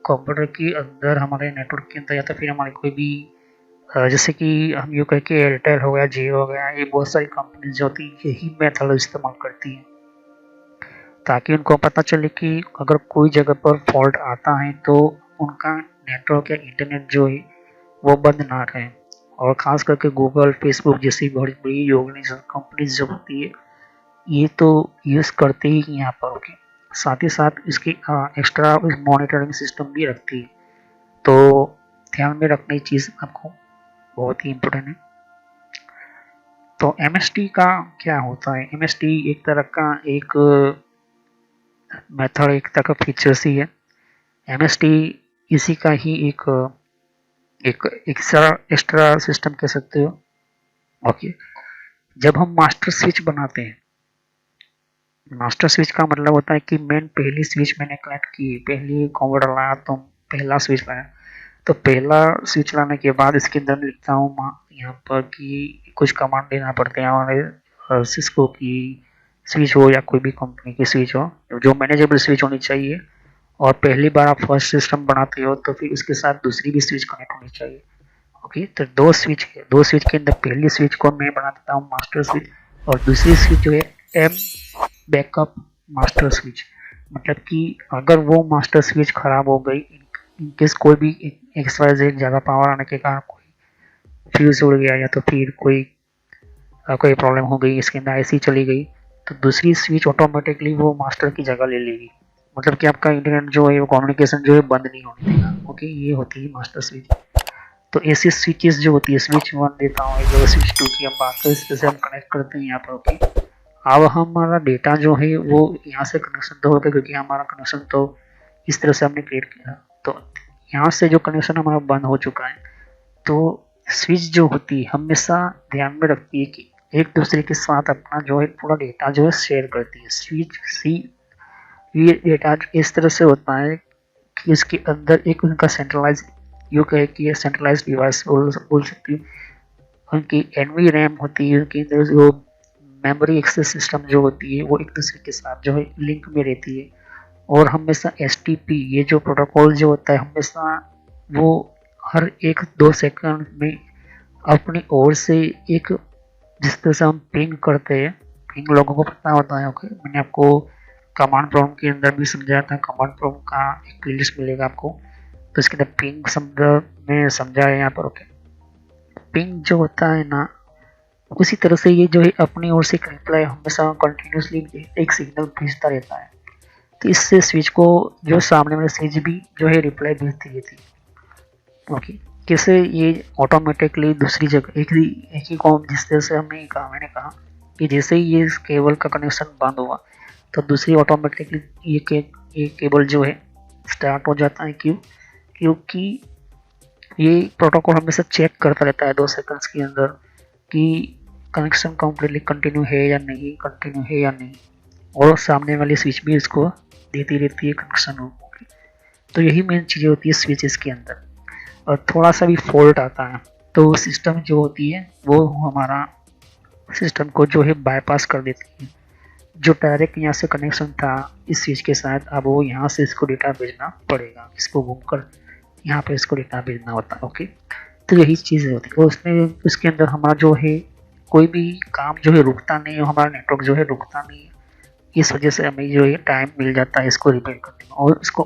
कंप्यूटर के अंदर, हमारे नेटवर्क के अंदर, या तो फिर हमारे कोई भी जैसे कि हम यूँ कह के एयरटेल हो गया, जियो हो गया, ये बहुत सारी कंपनीज जो होती है यही मेथड इस्तेमाल करती है, ताकि उनको पता चले कि अगर कोई जगह पर फॉल्ट आता है तो उनका नेटवर्क या इंटरनेट जो है वो बंद ना रहे। और ख़ास करके गूगल, फेसबुक जैसी बड़ी बड़ी ऑर्गेनाइजेशन कंपनीज जो होती है ये तो यूज़ करते ही यहाँ पर। ओके, साथ ही साथ इसकी एक्स्ट्रा मॉनिटरिंग सिस्टम भी रखती है। तो ध्यान में रखने की चीज़ आपको बहुत ही इम्पोर्टेंट है। तो एमएसटी का क्या होता है? एमएसटी एक तरह का एक मेथड, एक तरह का फीचर्स ही है। एमएसटी इसी का ही एक एक्स्ट्रा सिस्टम कह सकते हो। ओके, जब हम मास्टर स्विच बनाते हैं, मास्टर स्विच का मतलब होता है कि पहली स्विच मैंने कनेक्ट की, पहली कंप्यूटर लाया तो पहला स्विच लाया, तो पहला स्विच लाने के बाद इसके अंदर लिखता हूँ यहाँ पर कि कुछ कमांड देना पड़ते हैं हमारे सिस्को की स्विच हो या कोई भी कंपनी की स्विच हो, जो मैनेजेबल स्विच होनी चाहिए। और पहली बार आप फर्स्ट सिस्टम बनाते हो तो फिर उसके साथ दूसरी भी स्विच कनेक्ट होनी चाहिए। ओके, तो दो स्विच के अंदर पहली स्विच को मैं बना देता हूँ मास्टर स्विच, और दूसरी स्विच जो है एम बैकअप मास्टर स्विच। मतलब कि अगर वो मास्टर स्विच खराब हो गई, इनकेस कोई भी XYZ ज़्यादा पावर आने के कारण कोई फ्यूज उड़ गया या तो फिर कोई प्रॉब्लम हो गई, इसके अंदर ऐसी चली गई, तो दूसरी स्विच ऑटोमेटिकली वो मास्टर की जगह ले लेगी। मतलब कि आपका इंटरनेट जो है वो कम्युनिकेशन जो है बंद नहीं होने देगा। ओके, ये होती है मास्टर स्विच। तो ऐसी स्विचेस जो होती है, स्विच 1 देता हूँ, एक स्विच 2 की हम बात करें, इस तरह से हम कनेक्ट करते हैं यहाँ पर। ओके, अब हमारा डेटा जो है वो यहाँ से कनेक्शन तो होगा, क्योंकि हमारा कनेक्शन तो इस तरह से हमने क्रिएट किया। तो यहाँ से जो कनेक्शन हमारा बंद हो चुका है, तो स्विच जो होती है हमेशा ध्यान में रखती है कि एक दूसरे के साथ अपना जो है पूरा डेटा जो है शेयर करती है। स्विच ये डेटा इस तरह से होता है कि इसके अंदर एक उनका सेंट्रलाइज, यू कहे कि सेंट्रलाइज डिवाइस बोल सकती हूँ, उनकी एनवी रैम होती है, उनके अंदर जो मेमोरी एक्सेस सिस्टम जो होती है वो एक दूसरे के साथ जो है लिंक में रहती है। और हमेशा एसटीपी ये जो प्रोटोकॉल जो होता है हमेशा वो हर 1-2 सेकंड में अपनी ओर से एक, जिस तरह से हम पिंग करते हैं, पिंग लोगों को पता होता है। ओके, मैंने आपको कमांड प्रॉम्प्ट के अंदर भी समझाया था, कमांड प्रॉम्प्ट का एक प्लेलिस्ट मिलेगा आपको, तो इसके अंदर पिंग शब्द में समझा है यहाँ पर। ओके, पिंग जो होता है ना, उसी तरह से ये जो है अपनी ओर से एक रिप्लाई हमेशा कंटिन्यूसली एक सिग्नल भेजता रहता है। तो इससे स्विच को जो सामने वाले स्विच भी जो है रिप्लाई भेजती रहती है। ओके, कैसे ये ऑटोमेटिकली दूसरी जगह एक ही कॉम, जिस तरह से मैंने कहा कि जैसे ही ये केबल का कनेक्शन बंद हुआ तो दूसरी ऑटोमेटिकली ये केबल जो है स्टार्ट हो जाता है। क्यों? क्योंकि ये प्रोटोकॉल हमेशा चेक करता रहता है 2 सेकंड्स के अंदर कि कनेक्शन कम्प्लीटली कंटिन्यू है या नहीं, और सामने वाली स्विच भी इसको देती रहती है कनेक्शन हो। तो यही मेन चीज़ें होती है स्विचेस के अंदर। और थोड़ा सा भी फॉल्ट आता है तो सिस्टम जो होती है वो हमारा सिस्टम को जो है बाईपास कर देती है। जो डायरेक्ट यहाँ से कनेक्शन था इस स्विच के साथ, अब वो यहाँ से इसको डेटा भेजना पड़ेगा, इसको घूमकर यहाँ पे इसको डेटा भेजना होता है। ओके, तो यही चीज़ें होती है। और उसके अंदर हमारा जो है कोई भी काम जो है रुकता नहीं है, हमारा नेटवर्क जो है रुकता नहीं है। इस वजह से हमें जो है टाइम मिल जाता है इसको रिपेयर करने में और इसको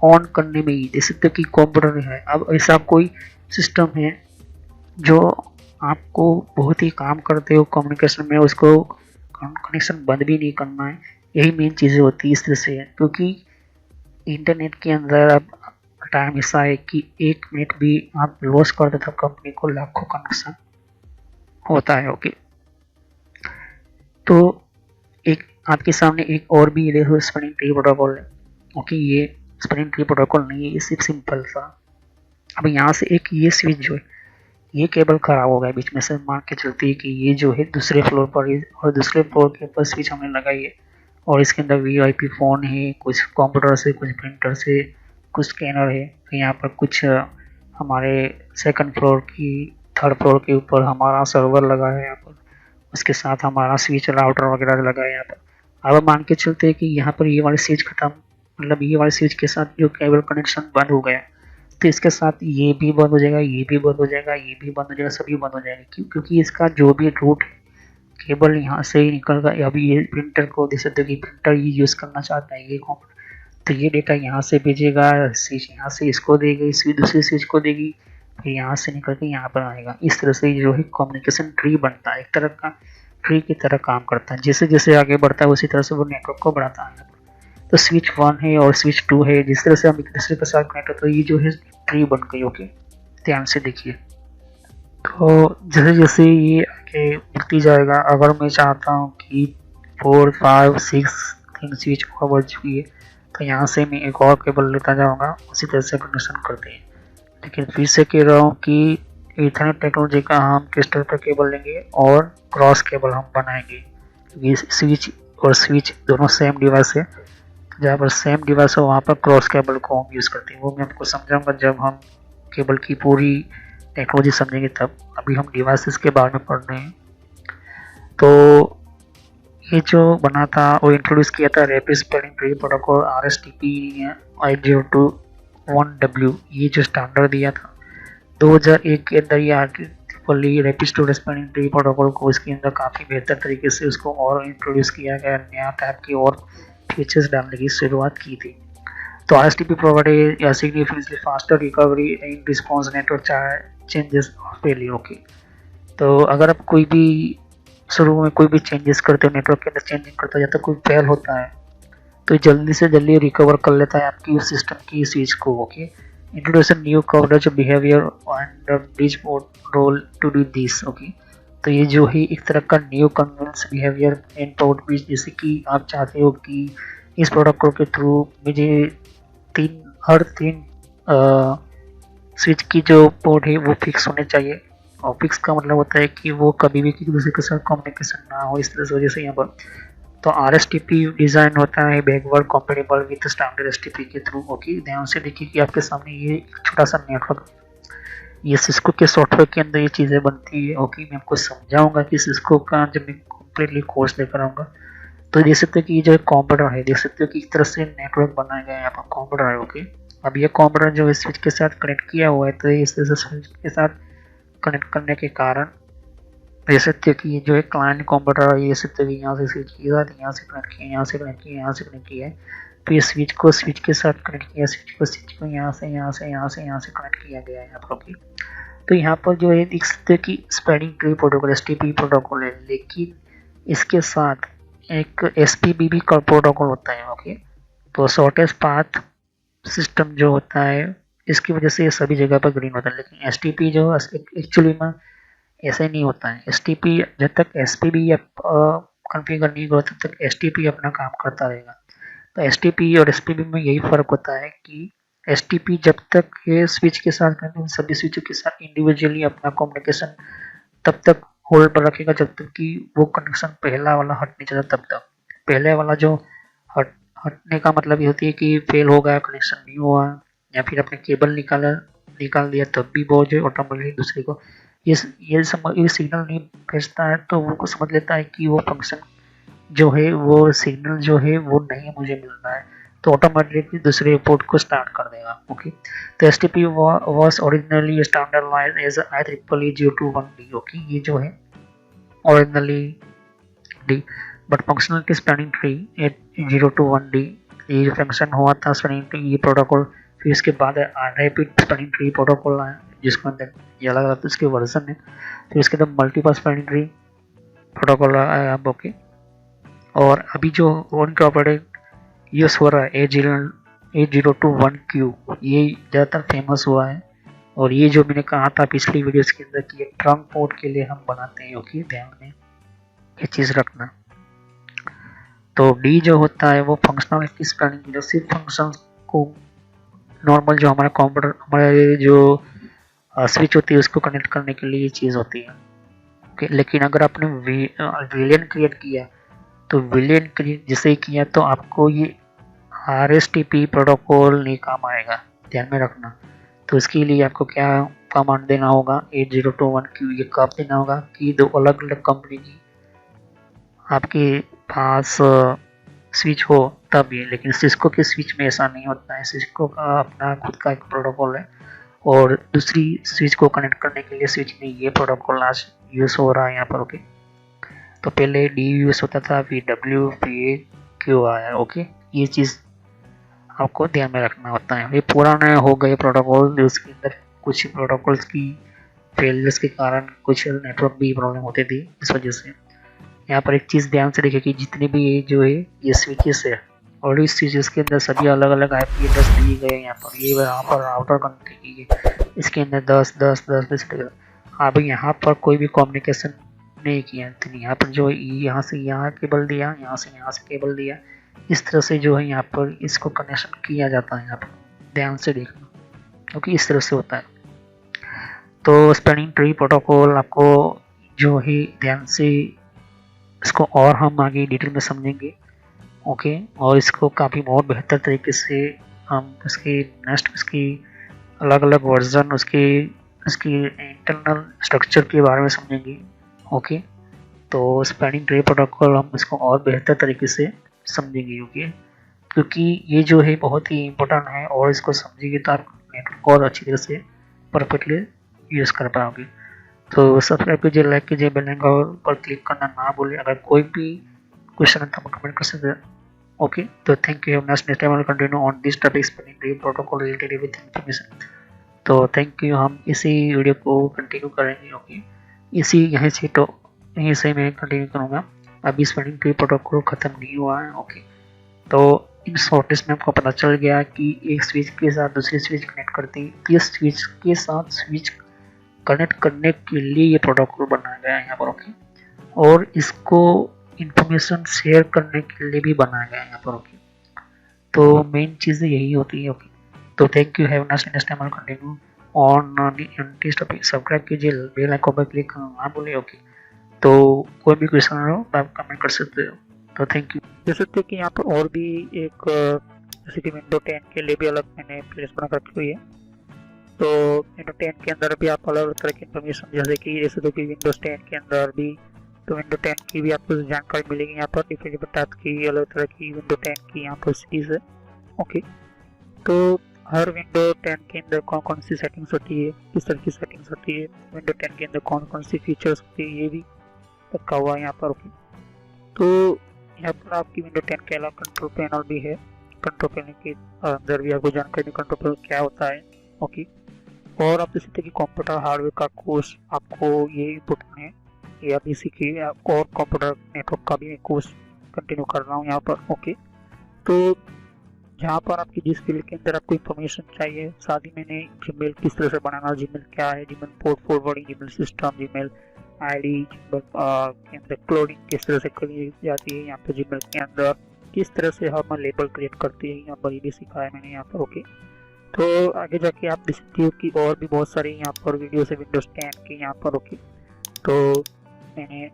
ऑन करने में ही। जैसे तो कि कंप्यूटर है, अब ऐसा कोई सिस्टम है जो आपको बहुत ही काम करते हो कम्युनिकेशन में, उसको कनेक्शन बंद भी नहीं करना है। यही मेन चीज़ें होती है इस तरह से, क्योंकि इंटरनेट के अंदर अब टाइम ऐसा है कि 1 मिनट भी आप लॉस कर देते हो कंपनी को लाखों कनेक्शन होता है। ओके, तो एक आपके सामने एक और भी देखो स्पिनिंग ट्री प्रोटोकॉल है। ओके, ये स्पिनिंग ट्री प्रोटोकॉल नहीं है, ये सिर्फ सिंपल सा। अब यहाँ से एक ये स्विच जो है, ये केबल खराब हो गया बीच में से, मान के चलती है कि ये जो है दूसरे फ्लोर पर है और दूसरे फ्लोर के ऊपर स्विच हमने लगाई है और इसके अंदर वीआईपी फ़ोन है, कुछ कंप्यूटर से, कुछ प्रिंटर से, कुछ स्कैनर है। तो यहाँ पर कुछ हमारे सेकंड फ्लोर की, थर्ड फ्लोर के ऊपर हमारा सर्वर लगा है यहाँ पर, उसके साथ हमारा स्विच राउटर वगैरह लगा है यहाँ पर। अब मान के चलते हैं कि यहाँ पर ये वाली स्विच खत्म, मतलब ये वाले स्विच के साथ जो केबल कनेक्शन बंद हो गया, तो इसके साथ ये भी बंद हो जाएगा, ये भी बंद हो जाएगा, ये भी बंद हो जाएगा, सभी बंद हो जाएंगे। क्यों? क्योंकि इसका जो भी रूट है केबल यहाँ से ही निकल गया। अभी ये प्रिंटर को देख सकते हो कि प्रिंटर ये यूज़ करना चाहता है ये कंप्यूटर, तो ये डेटा यहाँ से भेजेगा, स्विच यहाँ से इसको देगी, स्विच दूसरी स्विच को देगी, फिर यहाँ से निकल के यहाँ पर आएगा। इस तरह से जो है कम्युनिकेशन ट्री बनता है, एक तरह का ट्री की तरह काम करता है। जैसे जैसे आगे बढ़ता है उसी तरह से वो नेटवर्क को बढ़ाता है। तो स्विच 1 है और स्विच 2 है, जिस तरह से हम एक दूसरे के साथ कनेक्ट होते हैं, ये जो है ट्री बन गई। ओके, ध्यान से देखिए। तो जैसे जैसे ये आगे बढ़ती जाएगा, अगर मैं चाहता हूँ कि 4, 5, 6 3 स्विच और बढ़ चुकी है, तो यहाँ से मैं एक और केबल लेता जाऊँगा, उसी तरह से कनेक्शन करते हैं। लेकिन फिर से कह रहा हूँ कि इथरनेट टेक्नोलॉजी का हम क्रिस्टल पर केबल लेंगे और क्रॉस केबल हम बनाएंगे। ये स्विच और स्विच दोनों सेम डिवाइस है, जहाँ पर सेम डिवाइस हो वहाँ पर क्रॉस केबल को हम यूज़ करते हैं। वो मैं आपको समझाऊंगा जब हम केबल की पूरी टेक्नोलॉजी समझेंगे तब। अभी हम डिवाइसेस के बारे में पढ़ रहे हैं। तो ये जो बना था वो इंट्रोड्यूस किया था rapid spinning tree protocol RSTP 8021W, ये जो स्टैंडर्ड दिया था 2001 के अंदर। ये रैपिड स्पिनिंग ट्री प्रोटोकॉल को इसके अंदर काफ़ी बेहतर तरीके से उसको और इंट्रोड्यूस किया गया, नया टाइप की और फीचर्स डालने की शुरुआत की थी। तो RSTP प्रोवाइड या significantly faster recovery in response network changes failure. Okay, तो अगर आप कोई भी शुरू में कोई भी चेंजेस करते हो, नेटवर्क के अंदर चेंजिंग करते हो या तो कोई फेल होता है, तो जल्दी से जल्दी रिकवर कर लेता है आपकी उस सिस्टम की स्विच को। Okay, introduce new coverage behaviour and bridge role to do this. Okay, तो ये जो है एक तरह का new convergence behaviour and port bridge, जैसे कि आप चाहते हो कि इस प्रोटोकॉल के थ्रू मुझे हर तीन स्विच की जो पोर्ट है वो फिक्स होने चाहिए। और फिक्स का मतलब होता है कि वो कभी भी किसी दूसरे के साथ कम्युनिकेशन ना हो। इस तरह से वजह से यहाँ पर तो RSTP डिज़ाइन होता है backward compatible with standard STP के थ्रू। ओके, ध्यान से देखिए कि आपके सामने ये छोटा सा नेटवर्क, ये सिस्को के सॉफ्टवेयर के अंदर ये चीज़ें बनती है। ओके, मैं आपको समझाऊंगा कि सिस्को का जब मैं कम्प्लीटली कोर्स लेकर आऊँगा। तो देख सकते हो कि ये जो कंप्यूटर है, देख सकते हो कि एक तरह से नेटवर्क बनाया गया है यहाँ पर कंप्यूटर है। ओके, अब ये कंप्यूटर जो है स्विच के साथ कनेक्ट किया हुआ है, तो इस तरह से स्विच के साथ कनेक्ट करने के कारण देख सकते हो कि ये जो है क्लाइंट कंप्यूटर है, ये सकते हो कि यहाँ से स्विच किया, यहाँ से कनेक्ट किया, यहाँ से कनेक्ट किया, यहाँ से कनेक्ट किया है। तो ये स्विच को स्विच के साथ कनेक्ट किया, स्विच को यहाँ से कनेक्ट किया गया है यहाँ पर। ओके, तो यहाँ पर जो है देख सकते हो कि spreading tree protocol STP protocol है, लेकिन इसके साथ एक SPB भी प्रोटोकॉल होता है। ओके, तो शॉर्टेस्ट पाथ सिस्टम जो होता है, इसकी वजह से ये सभी जगह पर ग्रीन होता है, लेकिन STP जो एक्चुअली में ऐसा ही नहीं होता है। STP जब तक SPB कॉन्फ़िगर नहीं होगा तब तक STP अपना काम करता रहेगा। तो STP और SPB में यही फर्क होता है कि STP जब तक ये स्विच के साथ सभी स्विचों के साथ इंडिविजुअली अपना कम्युनिकेशन तब तक होल्ड पर रखेगा जब तक कि वो कनेक्शन पहला वाला हट नहीं जाता। तब तक पहले वाला जो हटने का मतलब ये होती है कि फेल हो गया, कनेक्शन नहीं हुआ, या फिर अपने केबल निकाल दिया, तब भी वो जो ऑटोमेटिकली दूसरे को ये सिग्नल नहीं भेजता है, तो वो समझ लेता है कि वो फंक्शन जो है, वो सिग्नल जो है वो नहीं मुझे मिल रहा है, तो ऑटोमेटिकली दूसरे पोर्ट को स्टार्ट कर देगा। ओके, तो STP was originally standardized as IEEE 021D। Okay, ये जो है originally D, but functionality spanning tree 021D ये जो फंक्शन हुआ था स्पैनिंग ट्री ये प्रोटोकॉल, फिर इसके बाद रैपिड स्पैनिंग ट्री प्रोटोकॉल आया जिसके अंदर ये अलग अलग इसके वर्जन है, फिर इसके अंदर मल्टीपल स्पैनिंग ट्री प्रोटोकॉल आया। ओके, और अभी जो इनकॉर्पोरेटेड यूज हो रहा है A021Q, ये ज़्यादातर फेमस हुआ है। और ये जो मैंने कहा था पिछली वीडियोस के अंदर कि ये ट्रंक पोर्ट के लिए हम बनाते हैं। ओके, ध्यान में ये चीज़ रखना। तो डी जो होता है वो फंक्शनलिटी स्पैनिंग, जो सिर्फ फंक्शन को नॉर्मल जो हमारा कंप्यूटर हमारे जो स्विच होती है उसको कनेक्ट करने के लिए ये चीज़ होती है। ओके, लेकिन अगर आपने विलियन क्रिएट किया, तो विलियन क्रिएट जैसे किया तो आपको ये RSTP प्रोटोकॉल नहीं काम आएगा, ध्यान में रखना। तो इसके लिए आपको क्या कमांड देना होगा, 8021Q ये कब देना होगा कि दो अलग अलग कंपनी की आपके पास स्विच हो तब ये, लेकिन सिस्को के स्विच में ऐसा नहीं होता है। सिस्को का अपना खुद का एक प्रोटोकॉल है और दूसरी स्विच को कनेक्ट करने के लिए स्विच में ये प्रोटोकॉल आज यूज़ हो रहा है यहाँ पर। ओके, तो पहले D यूज़ होता था, फिर W, फिर Q आया। ओके, ये चीज़ आपको ध्यान में रखना होता है। ये पुराने हो गए प्रोटोकॉल, उसके अंदर कुछ प्रोटोकॉल्स की फेलियर्स के कारण कुछ नेटवर्क भी प्रॉब्लम होती थी, इस वजह से यहाँ पर एक चीज़ ध्यान से देखिए कि जितने भी ये जो है ये स्विचेस है और इस स्विचेस के अंदर सभी अलग अलग IP एड्रेस दिए गए हैं। यहाँ पर ये यहाँ पर राउटर कनेक्ट की है, इसके अंदर 10 अब यहाँ पर कोई भी कम्युनिकेशन नहीं किया, तो यहाँ पर जो यहाँ से यहाँ केबल दिया, यहाँ से केबल दिया, इस तरह से जो है यहाँ पर इसको कनेक्शन किया जाता है। यहाँ पर ध्यान से देखना क्योंकि इस तरह से होता है। तो स्पैनिंग ट्री प्रोटोकॉल आपको जो है ध्यान से इसको और हम आगे डिटेल में समझेंगे। ओके, और इसको काफ़ी बहुत बेहतर तरीके से हम इसकी अलग अलग वर्जन उसकी इंटरनल स्ट्रक्चर के बारे में समझेंगे। ओके, तो स्पैनिंग ट्री प्रोटोकॉल हम इसको और बेहतर तरीके से समझेंगे। ओके, क्योंकि ये जो है बहुत ही इम्पोर्टेंट है और इसको समझेंगे तो आप नेटवर्क और अच्छी तरह से परफेक्टली यूज़ कर पाओगे। तो सब्सक्राइब कीजिए, लाइक कीजिए, बेल आइकन पर क्लिक करना ना भूलिए। अगर कोई भी क्वेश्चन है तो कमेंट कर सकते हैं। ओके, तो thank you. Next time will continue on this topic spanning tree protocol related with information. तो थैंक यू, हम इसी वीडियो को कंटिन्यू करेंगे। ओके, यहीं से मैं कंटिन्यू करूँगा। अभी स्पैनिंग ट्री प्रोटोकॉल ख़त्म नहीं हुआ है। ओके, तो इन शॉर्टेज में आपको पता चल गया कि एक स्विच के साथ दूसरी स्विच कनेक्ट करती है, इस स्विच के साथ स्विच कनेक्ट करने के लिए ये प्रोटोकॉल बनाया गया है यहाँ पर। ओके, और इसको इंफॉर्मेशन शेयर करने के लिए भी बनाया गया है यहाँ पर। ओके, तो मेन चीज़ें यही होती है। ओके, तो thank you, have nice time, continue on this topic. Subscribe कीजिए, बेल आइकन पर क्लिक करना ना भूलिए। ओके, तो कोई भी क्वेश्चन हो तो आप कमेंट कर सकते हो। तो थैंक यू। देख सकते हो कि यहाँ पर और भी एक जैसे कि विंडो 10 के लिए भी अलग मैंने प्लेलिस्ट बना रखी हुई है। तो विंडो 10 के अंदर भी आप अलग अलग तरह की इन्फॉर्मेशन, जैसे कि जैसे तो कि विंडोज 10 के अंदर भी तो विंडो 10 की भी आपको जानकारी मिलेगी यहाँ पर, डिफरेंट टाइप की अलग तरह की विंडो 10 की यहाँ पर सीरीज है। ओके, तो हर विंडो 10 के अंदर कौन कौन सी सेटिंग्स होती है, किस तरह की सेटिंग्स होती है, विंडो 10 के अंदर कौन कौन सी फीचर्स होती है, ये भी रखा हुआ है यहाँ पर। ओके, तो यहाँ पर आपकी विंडो 10 के अलावा कंट्रोल पैनल भी है। कंट्रोल पैनल के अंदर भी आपको जानकारी कंट्रोल पैनल क्या होता है। ओके, और आप जैसे कि कंप्यूटर हार्डवेयर का कोर्स आपको ये इम्पोर्टेंट है, ये आप इसी की और कंप्यूटर नेटवर्क का भी कोर्स कंटिन्यू कर रहा हूँ यहाँ पर। ओके, तो जहाँ पर आपकी जिस फील्ड के अंदर आपको इन्फॉर्मेशन चाहिए, साथ ही मैंने जीमेल किस तरह से बनाना, जीमेल क्या है, Gmail port forwarding, Gmail system, Gmail ID, Gmail के अंदर क्लोडिंग किस तरह से करी जाती है, यहाँ पे जीमेल के अंदर किस तरह से हम लेबल क्रिएट करते हैं, यहाँ पर ये भी सिखाया मैंने यहाँ पर। ओके, तो आगे जाके आप देख सकते हो कि और भी बहुत सारे यहाँ पर वीडियो है विंडोज 10 के यहाँ पर। ओके, तो मैंने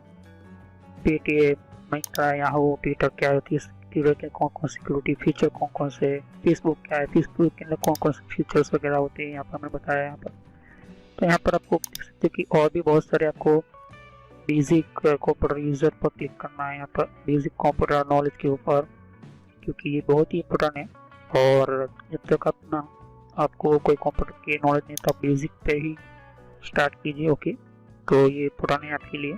पेटीएम, मिंत्रा, याहू, ट्विटर क्या होती है, ट्विटर के कौन कौन सिक्योरिटी फीचर कौन कौन से, फेसबुक क्या है, फेसबुक के अंदर कौन कौन से फीचर्स वगैरह होते हैं यहाँ पर मैंने बताया यहाँ पर। तो यहाँ पर आपको देख सकते हो कि और भी बहुत सारे आपको बेसिक कंप्यूटर यूजर पर क्लिक करना है यहाँ पर, बेसिक कंप्यूटर नॉलेज के ऊपर, क्योंकि ये बहुत ही इम्पोर्टेंट है। और जब तक अपना आपको कोई कंप्यूटर की नॉलेज नहीं तो आप बेसिक पे ही स्टार्ट कीजिए। ओके, तो ये इम्पोर्टेंट है आपके लिए।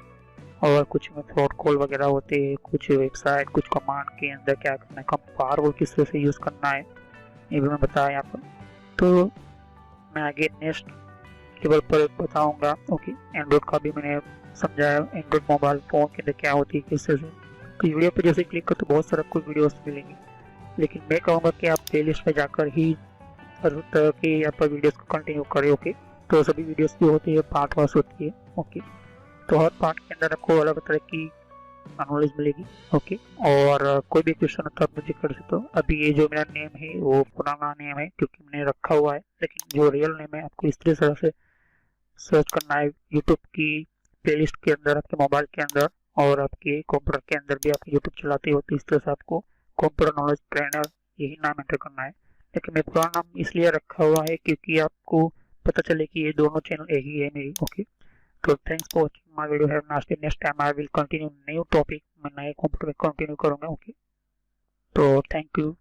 और कुछ में फ्रॉड कॉल वगैरह होते हैं, कुछ वेबसाइट, कुछ कमांड के अंदर क्या करना है, कब फायरवॉल किस तरह से यूज़ करना है, ये भी मैं बताया यहाँ पर। तो मैं आगे नेक्स्ट लेवल पर बताऊंगा। ओके, एंड्रॉइड का भी मैंने समझाया, एंड्रॉइड मोबाइल फ़ोन के अंदर क्या होती है किस तरह से। तो वीडियो पर जैसे क्लिक करो तो बहुत सारा कुछ वीडियोस मिलेंगे, लेकिन मैं कहूँगा कि आप प्लेलिस्ट में जाकर ही हर तरह की यहाँ पर वीडियोस को कंटिन्यू करें। ओके, तो सभी वीडियोस की होती है पार्ट वाइज होती है। ओके, तो हर पार्ट के अंदर आपको अलग तरह की नॉलेज मिलेगी। ओके, और कोई भी क्वेश्चन हो तो आप मुझे कर सकते हो। अभी ये जो मेरा नेम है वो पुराना नेम है क्योंकि मैंने रखा हुआ है, लेकिन जो रियल नेम है आपको इस तरह से सर्च करना है यूट्यूब की प्लेलिस्ट के अंदर, आपके मोबाइल के अंदर, और आपके कंप्यूटर के अंदर भी आप यूट्यूब चलाते हो तो इस तरह से आपको कंप्यूटर नॉलेज ट्रेनर यही नाम एंटर करना है। लेकिन मैं पुराना नाम इसलिए रखा हुआ है क्योंकि आपको पता चले कि ये दोनों चैनल एक ही है मेरी। ओके, तो thanks for watching my video, have a nice day. Next time I will continue new topic, मैं नए कंप्यूटर में कंटिन्यू करूंगा। ओके, तो थैंक यू।